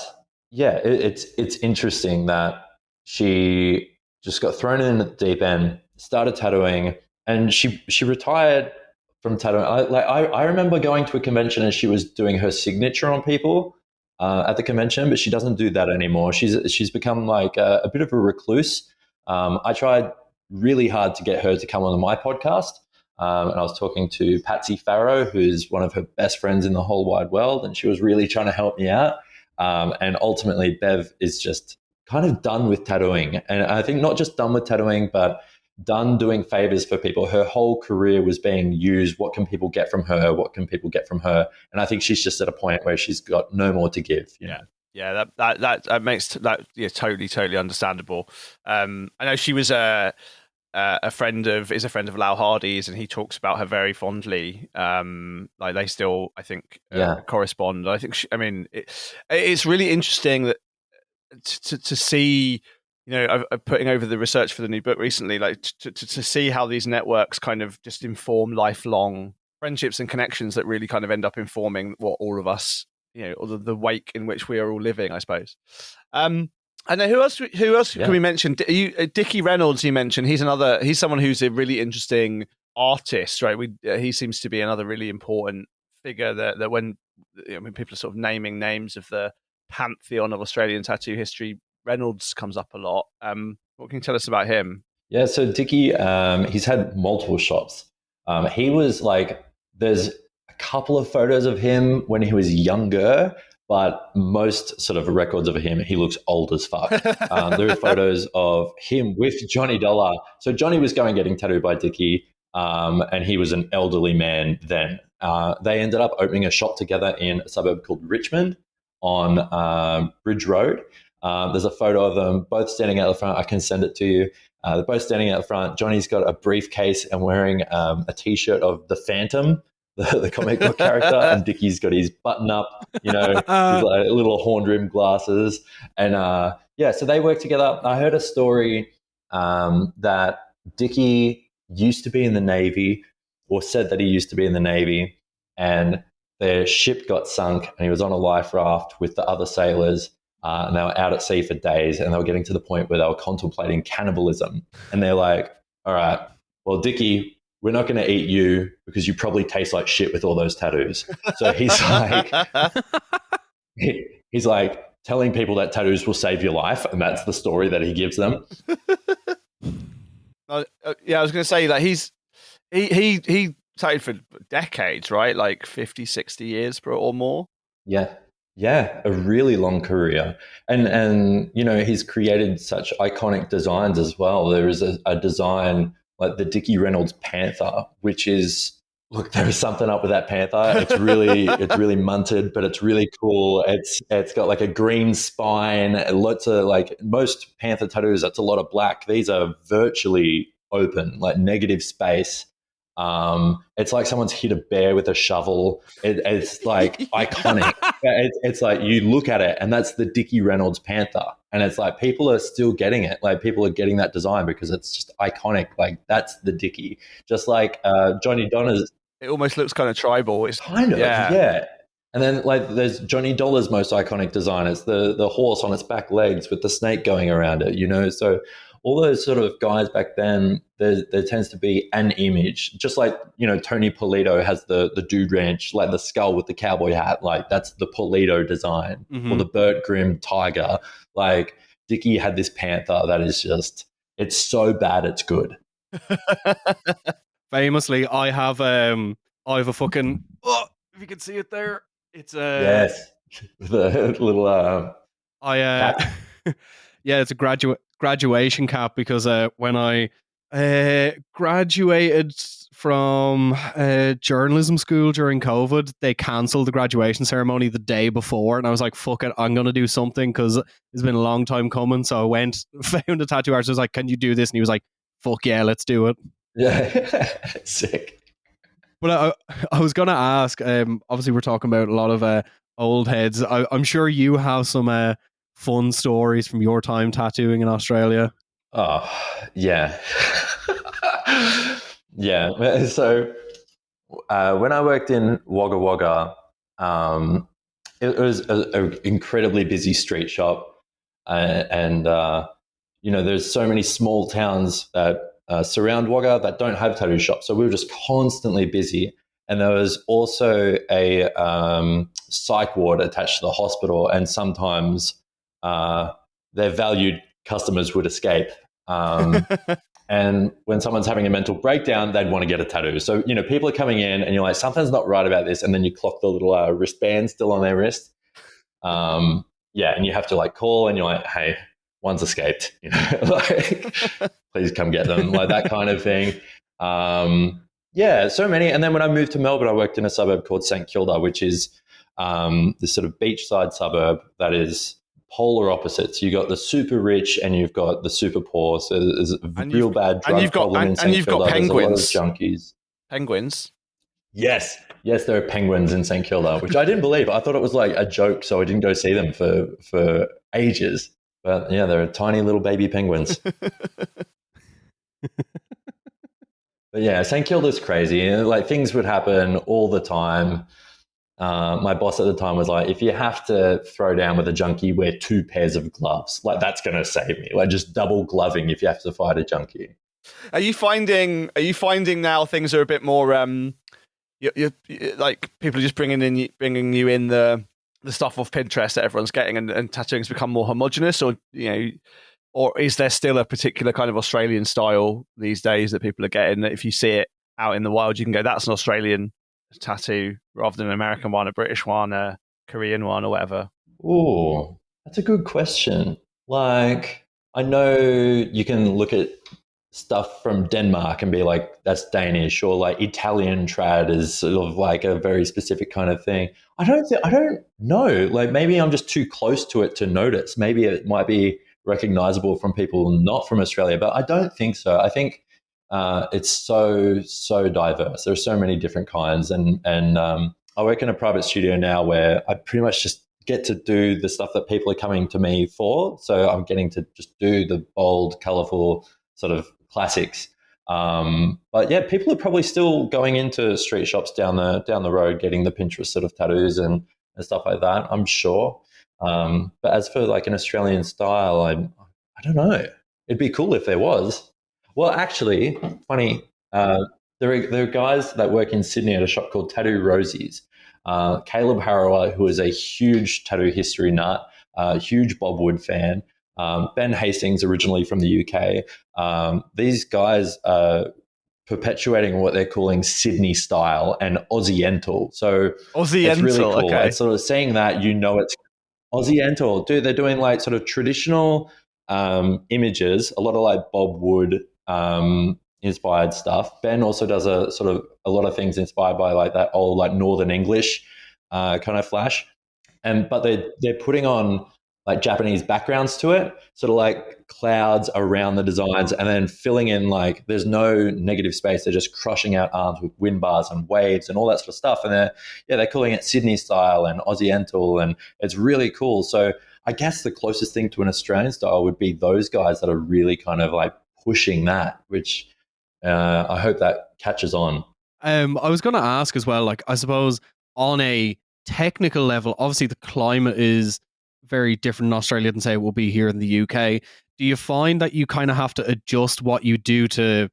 yeah, it's interesting that she just got thrown in at the deep end, started tattooing, and she retired from tattooing. I remember going to a convention and she was doing her signature on people at the convention, but she doesn't do that anymore. She's become like a bit of a recluse. I tried really hard to get her to come on my podcast. And I was talking to Patsy Farrow, who's one of her best friends in the whole wide world, and she was really trying to help me out. And ultimately, Bev is just kind of done with tattooing. And I think not just done with tattooing, but done doing favors for people. Her whole career was being used. What can people get from her? What can people get from her? And I think she's just at a point where she's got no more to give. You know? Yeah, that makes that totally understandable. I know she was a friend of Lau Hardy's, and he talks about her very fondly. Like they still, I think, correspond. I think it's really interesting that to see, I'm putting over the research for the new book recently, like to see how these networks kind of just inform lifelong friendships and connections that really kind of end up informing what all of us, or the wake in which we are all living, I suppose. And then who else can we mention? Dickie Reynolds, you mentioned. He's someone who's a really interesting artist, right? He seems to be another really important figure that when people are sort of naming names of the pantheon of Australian tattoo history, Reynolds comes up a lot. What can you tell us about him? Yeah, so Dickie, he's had multiple shops. He was like, there's a couple of photos of him when he was younger, but most sort of records of him, he looks old as fuck. There are photos of him with Johnny Dollar. So Johnny was getting tattooed by Dickie, and he was an elderly man then. They ended up opening a shop together in a suburb called Richmond on Bridge Road. There's a photo of them both standing out the front. I can send it to you. They're both standing out the front. Johnny's got a briefcase and wearing a T-shirt of the Phantom, the comic book character, and Dickie's got his button-up, his like, little horn-rimmed glasses. And so they work together. I heard a story that Dickie used to be in the Navy, or said that he used to be in the Navy, and their ship got sunk and he was on a life raft with the other sailors. And they were out at sea for days, and they were getting to the point where they were contemplating cannibalism. And they're like, all right, well, Dickie, we're not going to eat you because you probably taste like shit with all those tattoos. So he's like telling people that tattoos will save your life. And that's the story that he gives them. I was going to say that he tattooed for decades, right? Like 50, 60 years or more. Yeah, a really long career. And he's created such iconic designs as well. There is a design like the Dickie Reynolds Panther, which is, look, there is something up with that panther. It's really munted, but it's really cool. It's got like a green spine, lots of like most panther tattoos, that's a lot of black. These are virtually open, like negative space. It's like someone's hit a bear with a shovel. It's like iconic. It's like you look at it and that's the Dickie Reynolds Panther. And it's like people are still getting it. Like people are getting that design because it's just iconic. Like that's the Dickie. Just like Johnny Donner's. It almost looks kind of tribal. It's kind of, yeah. And then like there's Johnny Dollar's most iconic design. It's the horse on its back legs with the snake going around it, So all those sort of guys back then, there tends to be an image, just like, Tony Polito has the Dude Ranch, like the skull with the cowboy hat, like that's the Polito design, or the Burt Grimm tiger. Like Dickie had this panther that is just, it's so bad it's good. Famously, I have a fucking, if you can see it there, it's yes, the little it's a graduation cap, because when I graduated from journalism school during COVID, they cancelled the graduation ceremony the day before, and I was like, fuck it, I'm gonna do something because it's been a long time coming. So I went, found a tattoo artist, I was like, can you do this? And he was like, fuck yeah, let's do it. Yeah. Sick. But I was gonna ask, obviously we're talking about a lot of old heads. I'm sure you have some fun stories from your time tattooing in Australia. Oh, yeah. Yeah. So when I worked in Wagga Wagga, it was an incredibly busy street shop. And there's so many small towns that Surround Wagga that don't have tattoo shops. So we were just constantly busy. And there was also a psych ward attached to the hospital. And sometimes their valued customers would escape. And when someone's having a mental breakdown, they'd want to get a tattoo. So, people are coming in and you're like, something's not right about this. And then you clock the little wristband still on their wrist. And you have to like call and you're like, hey, one's escaped, like, please come get them, like that kind of thing. So many. And then when I moved to Melbourne, I worked in a suburb called St Kilda, which is this sort of beachside suburb that is polar opposites. You got the super rich and you've got the super poor. So there's a real bad drug problem in St Kilda. There's a lot of junkies. Penguins. Yes, there are penguins in St Kilda, which I didn't believe. I thought it was like a joke, so I didn't go see them for ages. But yeah, they're tiny little baby penguins. But yeah, St Kilda's crazy. Like things would happen all the time. My boss at the time was like, if you have to throw down with a junkie, wear 2 pairs of gloves. Like that's going to save me. Like just double gloving if you have to fight a junkie. Are you finding now things are a bit more you like people are just bringing you in the stuff off Pinterest that everyone's getting, and tattooing's become more homogenous, or or is there still a particular kind of Australian style these days that people are getting, that if you see it out in the wild, you can go, that's an Australian tattoo rather than an American one, a British one, a Korean one, or whatever? Oh, that's a good question. Like, I know you can look at stuff from Denmark and be like, that's Danish, or like Italian trad is sort of like a very specific kind of thing. I don't know. Like maybe I'm just too close to it to notice. Maybe it might be recognizable from people not from Australia, but I don't think so. I think it's so diverse. There's so many different kinds, and I work in a private studio now where I pretty much just get to do the stuff that people are coming to me for. So I'm getting to just do the bold, colorful sort of classics. But yeah, people are probably still going into street shops down the road, getting the Pinterest sort of tattoos and stuff like that, I'm sure. But as for like an Australian style, I don't know. It'd be cool if there was. Well, actually, funny. There are guys that work in Sydney at a shop called Tattoo Rosie's. Caleb Harrower, who is a huge tattoo history nut, huge Bob Wood fan. Ben Hastings, originally from the UK. These guys are perpetuating what they're calling Sydney style and Aussiental. So it's really cool. Okay. And sort of saying that, it's Aussiental. Dude, they're doing like sort of traditional images, a lot of like Bob Wood inspired stuff. Ben also does a lot of things inspired by like that old like Northern English kind of flash. But they're putting on like Japanese backgrounds to it, sort of like clouds around the designs, and then filling in like there's no negative space. They're just crushing out arms with wind bars and waves and all that sort of stuff. And they're calling it Sydney style and Aussiental, and it's really cool. So I guess the closest thing to an Australian style would be those guys that are really kind of like pushing that, which I hope that catches on. I was going to ask as well, like I suppose on a technical level, obviously the climate is very different in Australia than say it will be here in the UK. Do you find that you kind of have to adjust what you do to,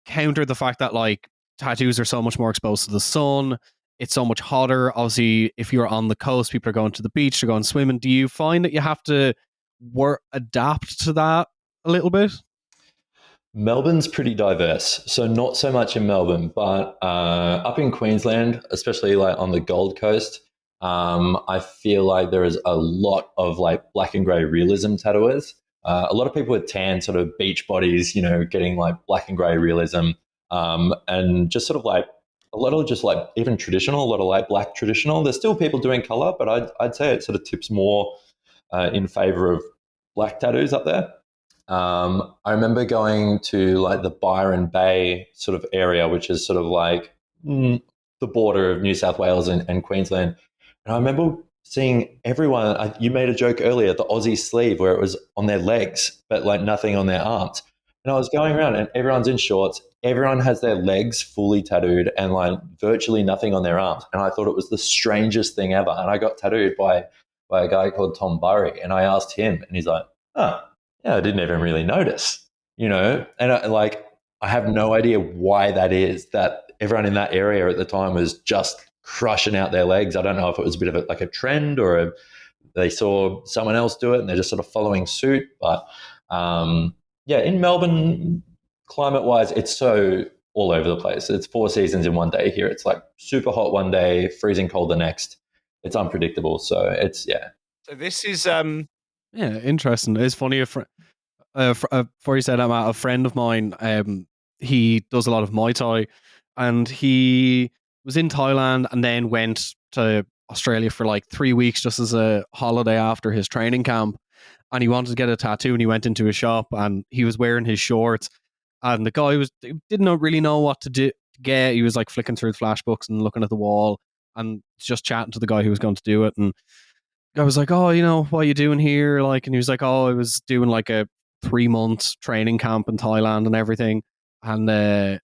counter the fact that like tattoos are so much more exposed to the sun? It's so much hotter. Obviously, if you're on the coast, people are going to the beach, they're going swimming. Do you find that you have to adapt to that a little bit? Melbourne's pretty diverse, so not so much in Melbourne, but up in Queensland, especially like on the Gold Coast, I feel like there is a lot of like black and grey realism tattooers. A lot of people with tan sort of beach bodies, getting like black and grey realism, and just sort of like a lot of just like even traditional, a lot of like black traditional. There's still people doing colour, but I'd say it sort of tips more in favour of black tattoos up there. I remember going to like the Byron Bay sort of area, which is sort of like the border of New South Wales and Queensland. And I remember seeing everyone, you made a joke earlier, the Aussie sleeve where it was on their legs, but like nothing on their arms. And I was going around and everyone's in shorts. Everyone has their legs fully tattooed and like virtually nothing on their arms. And I thought it was the strangest thing ever. And I got tattooed by a guy called Tom Burry. And I asked him and he's like, oh, yeah, I didn't even really notice. you know, and I have no idea why that is, that everyone in that area at the time was just crushing out their legs. I don't know if it was a bit of a trend or they saw someone else do it and they're just sort of following suit. But yeah, in Melbourne, climate wise, it's so all over the place. It's 4 seasons in one day here. It's like super hot one day, freezing cold the next. It's unpredictable. So it's, yeah. So this is Yeah, interesting. It's funny. Before you said that, Matt, a friend of mine, he does a lot of Muay Thai, and he was in Thailand and then went to Australia for like 3 weeks just as a holiday after his training camp. And he wanted to get a tattoo, and he went into a shop, and he was wearing his shorts, and the guy didn't really know what to get. He was like flicking through the flash books and looking at the wall, and just chatting to the guy who was going to do it, and I was like, "Oh, what are you doing here?" Like, and he was like, "Oh, I was doing like a 3 month training camp in Thailand and everything." And the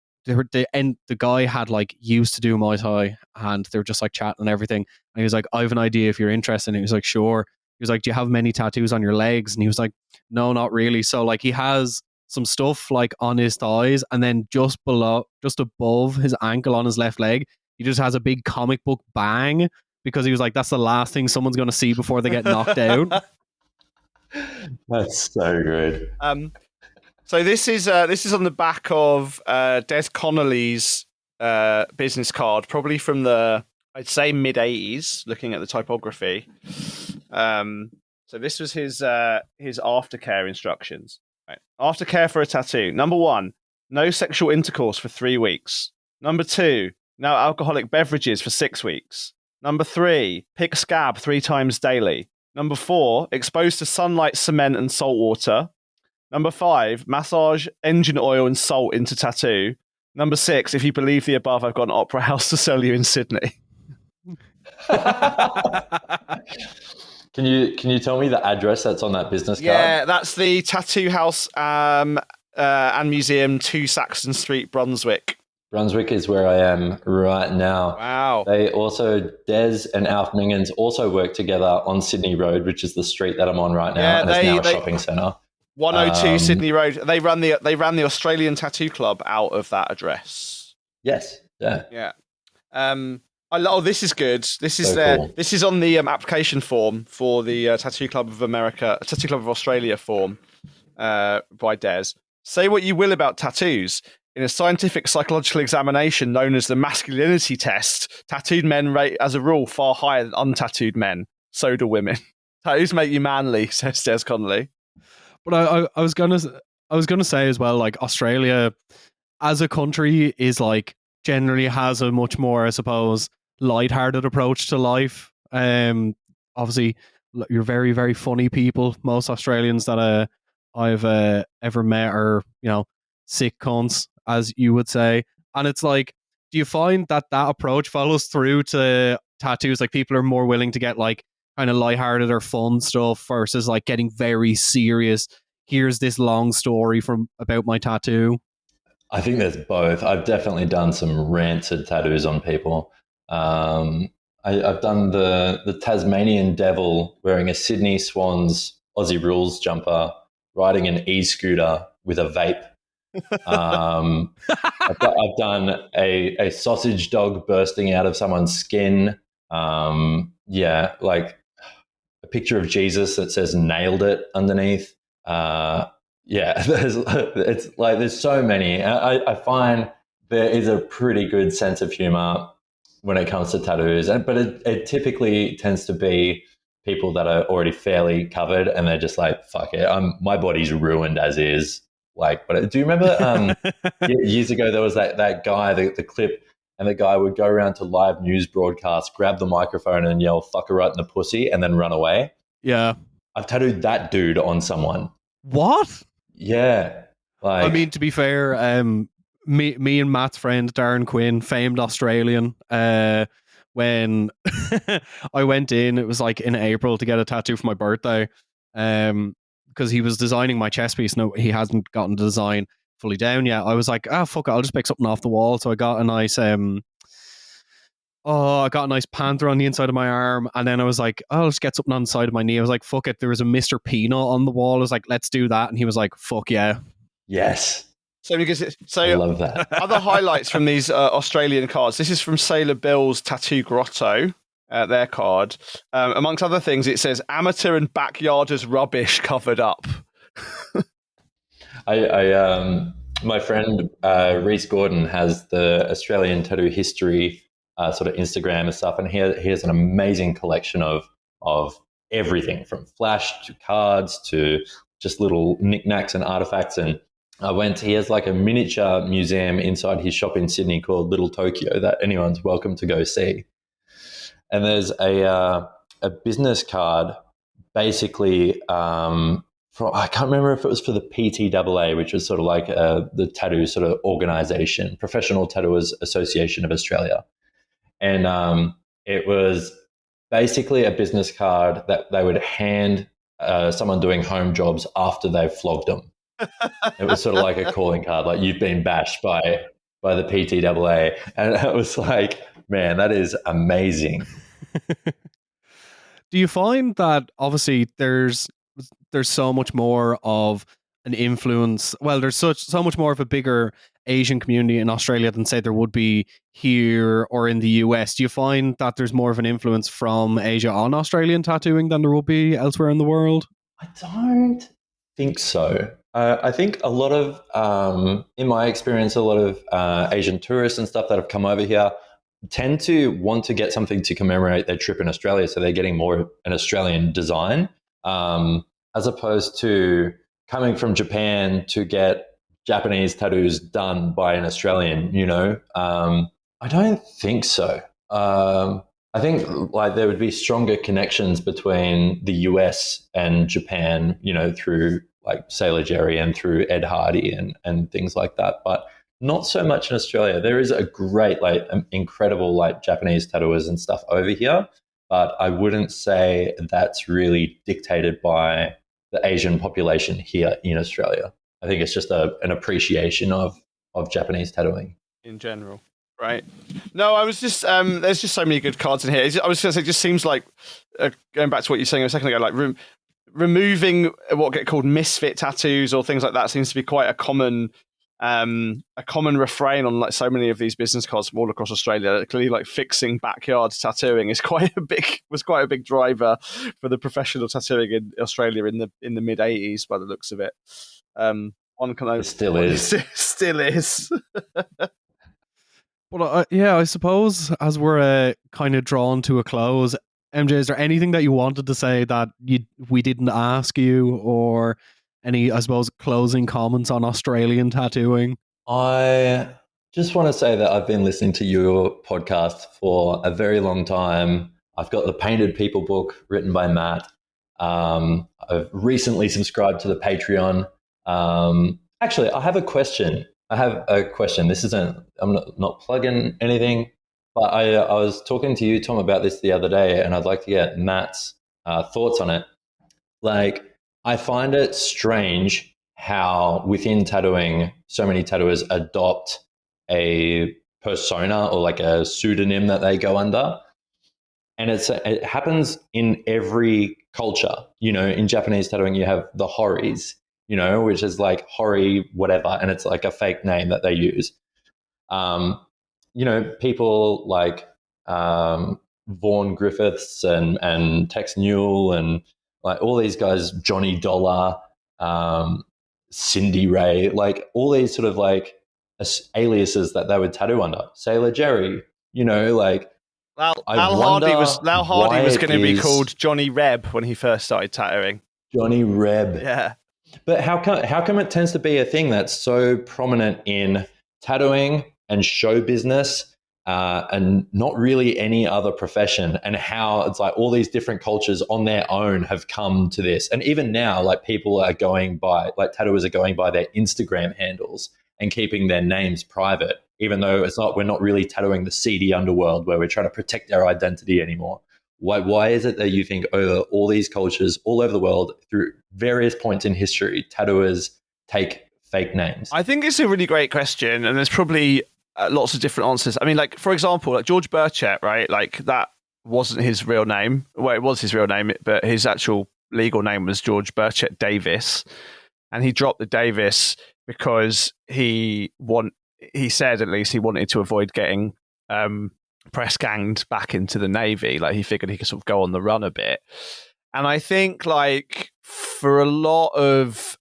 guy had like used to do Muay Thai, and they were just like chatting and everything. And he was like, "I have an idea if you're interested." And he was like, "Sure." He was like, "Do you have many tattoos on your legs?" And he was like, "No, not really." So like he has some stuff like on his thighs, and then just above his ankle on his left leg, he just has a big comic book bang, because he was like, that's the last thing someone's going to see before they get knocked out. That's so good. So this is on the back of Des Connolly's business card, probably from the, I'd say, mid-80s, looking at the typography. So this was his aftercare instructions. Right. Aftercare for a tattoo. Number 1, no sexual intercourse for 3 weeks. Number 2, no alcoholic beverages for 6 weeks. Number 3, pick scab 3 times daily. Number 4, exposed to sunlight, cement, and salt water. Number 5, massage engine oil and salt into tattoo. Number 6, if you believe the above, I've got an opera house to sell you in Sydney. Can you tell me the address that's on that business card? Yeah, that's the Tattoo House and Museum, 2 Saxon Street, Brunswick. Brunswick is where I am right now. Wow. They also, Des and Alf Mingens also work together on Sydney Road, which is the street that I'm on right now, Yeah, and it's now a shopping centre. 102 Sydney Road. They ran the Australian Tattoo Club out of that address. Yes. Yeah. Yeah. This is good. This is Cool. This is on the application form for the Tattoo Club of Australia form by Des. Say what you will about tattoos. In a scientific psychological examination known as the masculinity test, tattooed men rate, as a rule, far higher than untattooed men. So do women. Tattoos make you manly, says Des Connolly. But I was gonna say as well, like Australia as a country is like generally has a much more, I suppose, lighthearted approach to life. Obviously, you're very, very funny people. Most Australians that I've ever met are, sick cunts, as you would say. And it's like, do you find that approach follows through to tattoos? Like people are more willing to get like kind of lighthearted or fun stuff versus like getting very serious. Here's this long story about my tattoo. I think there's both. I've definitely done some rancid tattoos on people. I've done the Tasmanian devil wearing a Sydney Swans Aussie Rules jumper, riding an e-scooter with a vape. I've done a sausage dog bursting out of someone's skin. Like a picture of Jesus that says "nailed it" underneath. There's so many. I find there is a pretty good sense of humor when it comes to tattoos, but it typically tends to be people that are already fairly covered, and they're just like, "Fuck it, my body's ruined as is." Like, but do you remember years ago there was that guy, the clip, and the guy would go around to live news broadcasts, grab the microphone, and yell "fuck her right in the pussy," and then run away. Yeah, I've tattooed that dude on someone. What? Yeah. I mean, to be fair, me and Matt's friend Darren Quinn, famed Australian, when I went in, it was like in April to get a tattoo for my birthday, because he was designing my chest piece. No, he hasn't gotten the design fully down yet. I was like, fuck it, I'll just pick something off the wall. So I got a nice panther on the inside of my arm, and then I was like, I'll just get something on the side of my knee. I was like, fuck it, there was a Mr. Peanut on the wall. I was like, let's do that, and he was like, fuck yeah. Yes. So because I love that. other highlights from these Australian cards. This is from Sailor Bill's Tattoo Grotto. Their card. Amongst other things, it says amateur and backyarders rubbish covered up. My friend Reese Gordon has the Australian tattoo history sort of Instagram and stuff, and he has an amazing collection of everything from flash to cards to just little knickknacks and artifacts. And he has like a miniature museum inside his shop in Sydney called Little Tokyo that anyone's welcome to go see. And there's a business card, basically. I can't remember if it was for the PTAA, which was sort of like the tattoo sort of organization, Professional Tattooers Association of Australia. And it was basically a business card that they would hand someone doing home jobs after they've flogged them. It was sort of like a calling card, like you've been bashed by the PTAA. And it was like, man, that is amazing. Do you find that obviously there's so much more of an influence? Well, there's so much more of a bigger Asian community in Australia than say there would be here or in the US. Do you find that there's more of an influence from Asia on Australian tattooing than there would be elsewhere in the world? I don't think so. I think a lot of, in my experience, a lot of Asian tourists and stuff that have come over here tend to want to get something to commemorate their trip in Australia. So they're getting more an Australian design, as opposed to coming from Japan to get Japanese tattoos done by an Australian, I don't think so. I think like there would be stronger connections between the US and Japan, through like Sailor Jerry and through Ed Hardy and things like that. But not so much in Australia. There is a great, incredible, Japanese tattooers and stuff over here, but I wouldn't say that's really dictated by the Asian population here in Australia. I think it's just an appreciation of Japanese tattooing in general, right? No, I was just there's just so many good cards in here. I was going to say, it just seems like going back to what you were saying a second ago, like removing what get called misfit tattoos or things like that seems to be quite a common refrain on like so many of these business cards from all across Australia. Clearly, like fixing backyard tattooing was quite a big driver for the professional tattooing in Australia in the mid '80s, by the looks of it. One can It still is. Still is. Well, I suppose as we're kind of drawn to a close, MJ, is there anything that you wanted to say that we didn't ask you, or any, I suppose, closing comments on Australian tattooing? I just want to say that I've been listening to your podcast for a very long time. I've got the Painted People book written by Matt. I've recently subscribed to the Patreon. Actually, I have a question. This isn't, I'm not plugging anything, but I was talking to you, Tom, about this the other day, and I'd like to get Matt's thoughts on it. Like, I find it strange how within tattooing, so many tattooers adopt a persona or like a pseudonym that they go under. And it happens in every culture. In Japanese tattooing, you have the horis, which is like hori whatever, and it's like a fake name that they use. People like Vaughan Griffiths and Tex Newell and like all these guys, Johnny Dollar, Cindy Ray, like all these sort of like aliases that they would tattoo under. Sailor Jerry, like. Lal Hardy was going to be called Johnny Reb when he first started tattooing. Johnny Reb. Yeah. But how come it tends to be a thing that's so prominent in tattooing and show business and not really any other profession, and how it's like all these different cultures on their own have come to this. And even now, like people are going by, like tattooers are going by their Instagram handles and keeping their names private, even though we're not really tattooing the seedy underworld where we're trying to protect our identity anymore. Why is it that you think over all these cultures all over the world through various points in history, tattooers take fake names? I think it's a really great question, and there's probably lots of different answers. I mean, like, for example, like George Burchett, right? Like, that wasn't his real name. Well, it was his real name, but his actual legal name was George Burchett Davis. And he dropped the Davis because he said at least he wanted to avoid getting press ganged back into the Navy. Like he figured he could sort of go on the run a bit. And I think like for a lot of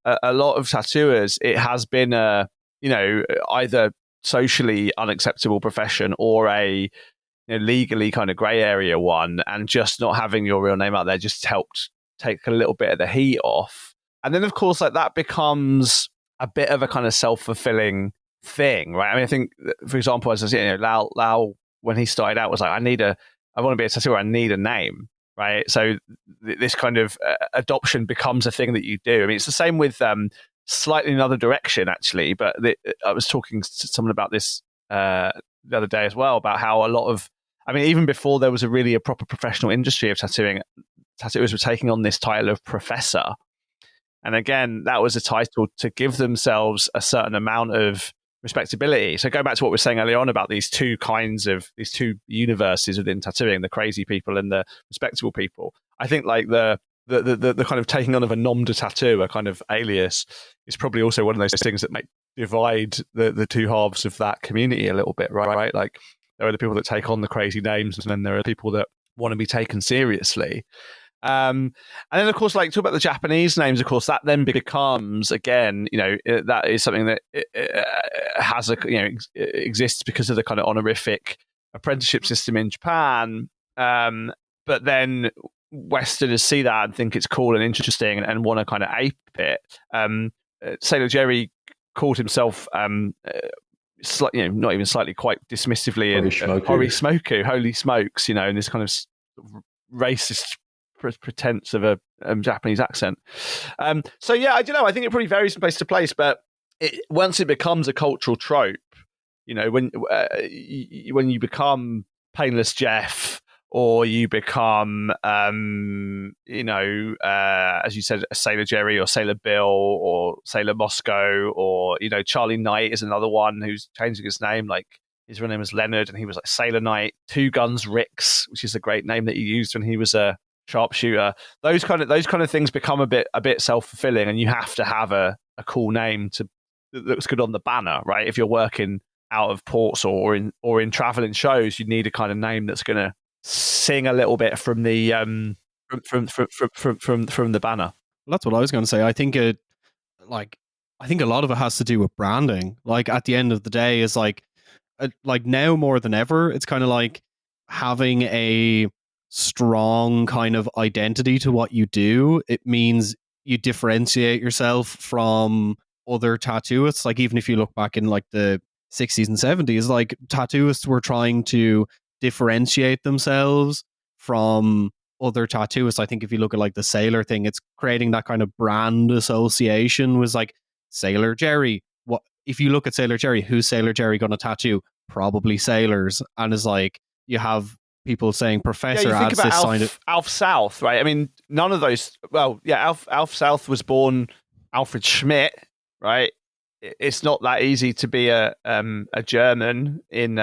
tattooers, it has been either socially unacceptable profession or a legally kind of grey area one, and just not having your real name out there just helped take a little bit of the heat off. And then of course like that becomes a bit of a kind of self-fulfilling thing, right? I mean, I think, for example, as I said, Lau when he started out was like, I want to be a tattooer, I need a name, right? So this kind of adoption becomes a thing that you do. I mean, it's the same with slightly another direction actually, but I was talking to someone about this the other day as well, about how a lot of, I mean, even before there was a proper professional industry of tattooing, tattooers were taking on this title of professor. And again, that was a title to give themselves a certain amount of respectability. So go back to what we were saying earlier on about these two universes within tattooing, the crazy people and the respectable people. I think like the kind of taking on of a nom de tattoo, a kind of alias, is probably also one of those things that might divide the two halves of that community a little bit, right? Like there are the people that take on the crazy names, and then there are people that want to be taken seriously. And then, of course, like talk about the Japanese names. Of course, that then becomes again, that is something that has exists because of the kind of honorific apprenticeship system in Japan. But then Westerners see that and think it's cool and interesting and want to kind of ape it. Sailor Jerry called himself, not even slightly, quite dismissively, Hori Smoku, holy smokes, in this kind of racist pretense of a Japanese accent. So yeah, I don't know. I think it probably varies from place to place, but once it becomes a cultural trope, when you become Painless Jeff, or you become, as you said, Sailor Jerry or Sailor Bill or Sailor Moscow, or Charlie Knight is another one who's changing his name. Like his real name was Leonard, and he was like Sailor Knight. Two Guns Ricks, which is a great name that he used when he was a sharpshooter. Those kind of things become a bit self-fulfilling, and you have to have a cool name that looks good on the banner, right? If you're working out of ports or in traveling shows, you need a kind of name that's going to sing a little bit from the from the banner. Well, that's what I was going to say. I think a lot of it has to do with branding. Like at the end of the day, is like now more than ever, it's kind of like having a strong kind of identity to what you do. It means you differentiate yourself from other tattooists. Like even if you look back in like the 60s and 70s, like tattooists were trying to differentiate themselves from other tattooists. I think if you look at like the Sailor thing, it's creating that kind of brand association. Was like Sailor Jerry. What if you look at Sailor Jerry? Who's Sailor Jerry going to tattoo? Probably sailors. And it's like you have people saying Professor you think adds about this sign. Alf South, right? I mean, none of those. Well, yeah, Alf South was born Alfred Schmidt, right? It's not that easy to be a German in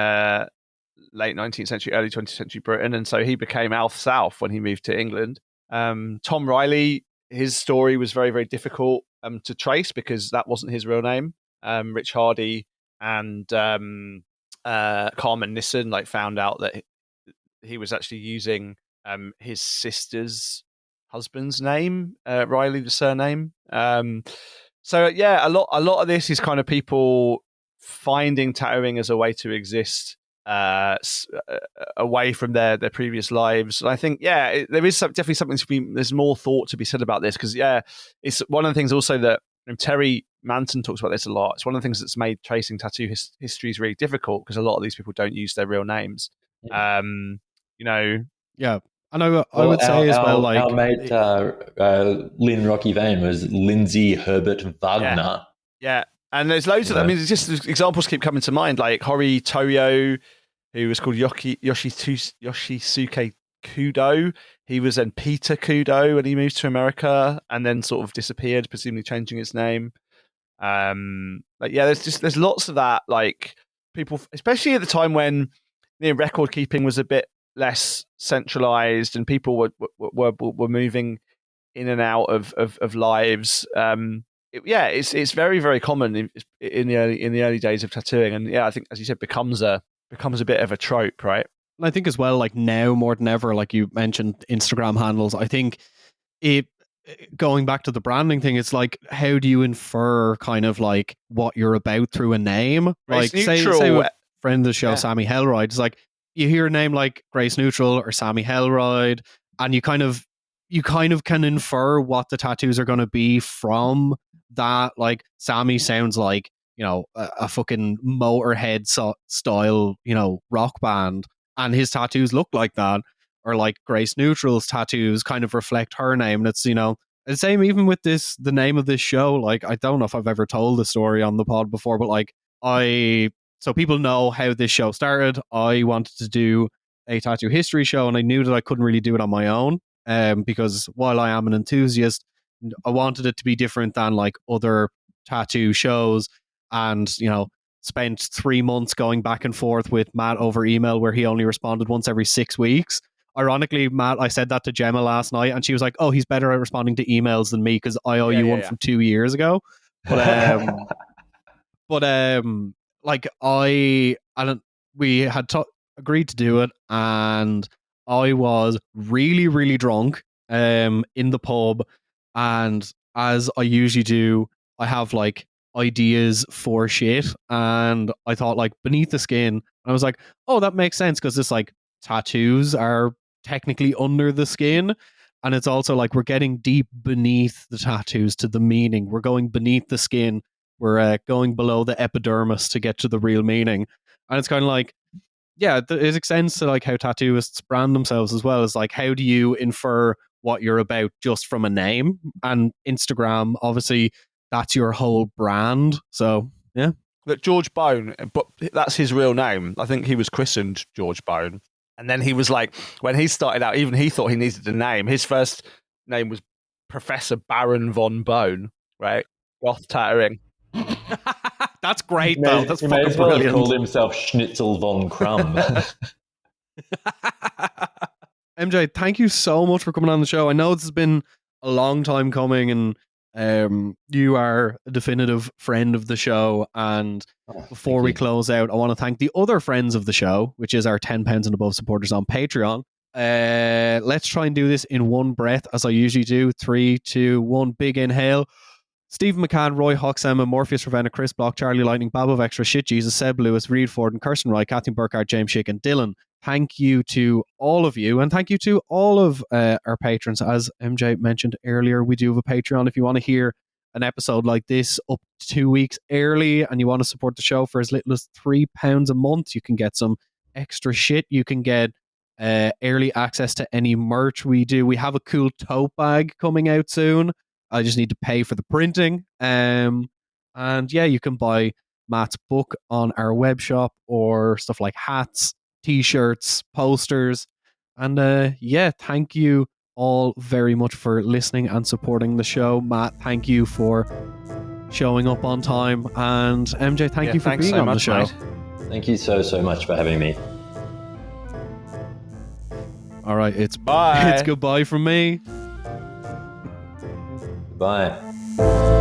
late 19th century, early 20th century Britain, and so he became Alf South when he moved to England. Tom Riley, his story was very, very difficult to trace because that wasn't his real name. Rich Hardy and Carmen Nissen found out that he was actually using his sister's husband's name, Riley, the surname. So yeah, a lot of this is kind of people finding tattooing as a way to exist away from their previous lives. And I think, yeah, there is definitely something to be. There's more thought to be said about this because, yeah, it's one of the things also that Terry Manton talks about this a lot. It's one of the things that's made tracing tattoo histories really difficult because a lot of these people don't use their real names. Yeah. Yeah. And I would say as well, like our mate Lynn Rocky Vane was Lindsay Herbert Wagner. Yeah. And there's loads of them. I mean, it's just examples keep coming to mind, like Hori Toyo, who was called Yoshisuke Kudo. He was then Peter Kudo when he moved to America and then sort of disappeared, presumably changing his name. There's lots of that, like people, especially at the time when record keeping was a bit less centralized and people were moving in and out of lives. it's very, very common in the early days of tattooing, and I think, as you said, becomes a bit of a trope, right? And I think as well, like now more than ever, like you mentioned Instagram handles, I think it going back to the branding thing, it's like, how do you infer kind of like what you're about through a name? Race Like neutral. say with friend of the show, Yeah. Sammy Hellride, it's like you hear a name like Grace Neutral or Sammy Hellride, and you kind of can infer what the tattoos are going to be from that. Like Sammy sounds like, you know, a fucking Motorhead style, you know, rock band, and his tattoos look like that. Or like Grace Neutral's tattoos kind of reflect her name. And it's, you know, the same even with the name of this show. Like, I don't know if I've ever told the story on the pod before, but like so people know how this show started. I wanted to do a tattoo history show, and I knew that I couldn't really do it on my own. Because while I am an enthusiast, I wanted it to be different than like other tattoo shows. And, you know, spent 3 months going back and forth with Matt over email, where he only responded once every 6 weeks. Ironically, Matt, I said that to Gemma last night, and she was like, "Oh, he's better at responding to emails than me because I owe you one from 2 years ago." But like we had agreed to do it, and I was really, really drunk in the pub, and as I usually do, I have like ideas for shit, and I thought like Beneath the Skin. I was like, oh, that makes sense because it's like tattoos are technically under the skin, and it's also like we're getting deep beneath the tattoos to the meaning. We're going beneath the skin. We're going below the epidermis to get to the real meaning. And it's kind of like, yeah, it extends to like how tattooists brand themselves as well. As like, how do you infer what you're about just from a name? And Instagram, obviously, that's your whole brand. So yeah. That George Bone, but that's his real name. I think he was christened George Bone. And then he was like, when he started out, even he thought he needed a name. His first name was Professor Baron von Bone, right? Goth tattooing. That's great, though. That's he may fucking as well brilliant. have called himself Schnitzel von Crumb. MJ, thank you so much for coming on the show. I know this has been a long time coming, and you are a definitive friend of the show. And before we close out, I want to thank the other friends of the show, which is our £10 and above supporters on Patreon. Let's try and do this in one breath, as I usually do. 3, 2, 1, big inhale. Stephen McCann, Roy Hoxham, Morpheus Ravenna, Chris Block, Charlie Lightning, Babov Extra, Shit Jesus, Seb Lewis, Reed Ford, and Kirsten Wright, Kathy Burkhardt, James Schick, and Dylan. Thank you to all of you, and thank you to all of our patrons. As MJ mentioned earlier, we do have a Patreon. If you want to hear an episode like this up to 2 weeks early, and you want to support the show for as little as £3 a month, you can get some extra shit. You can get early access to any merch we do. We have a cool tote bag coming out soon. I just need to pay for the printing. And yeah, you can buy Matt's book on our web shop, or stuff like hats, t-shirts, posters. And yeah, thank you all very much for listening and supporting the show. Matt, thank you for showing up on time. And MJ, thank you for being on the show. Mate. Thank you so much for having me. All right, it's Bye. It's goodbye from me. Bye.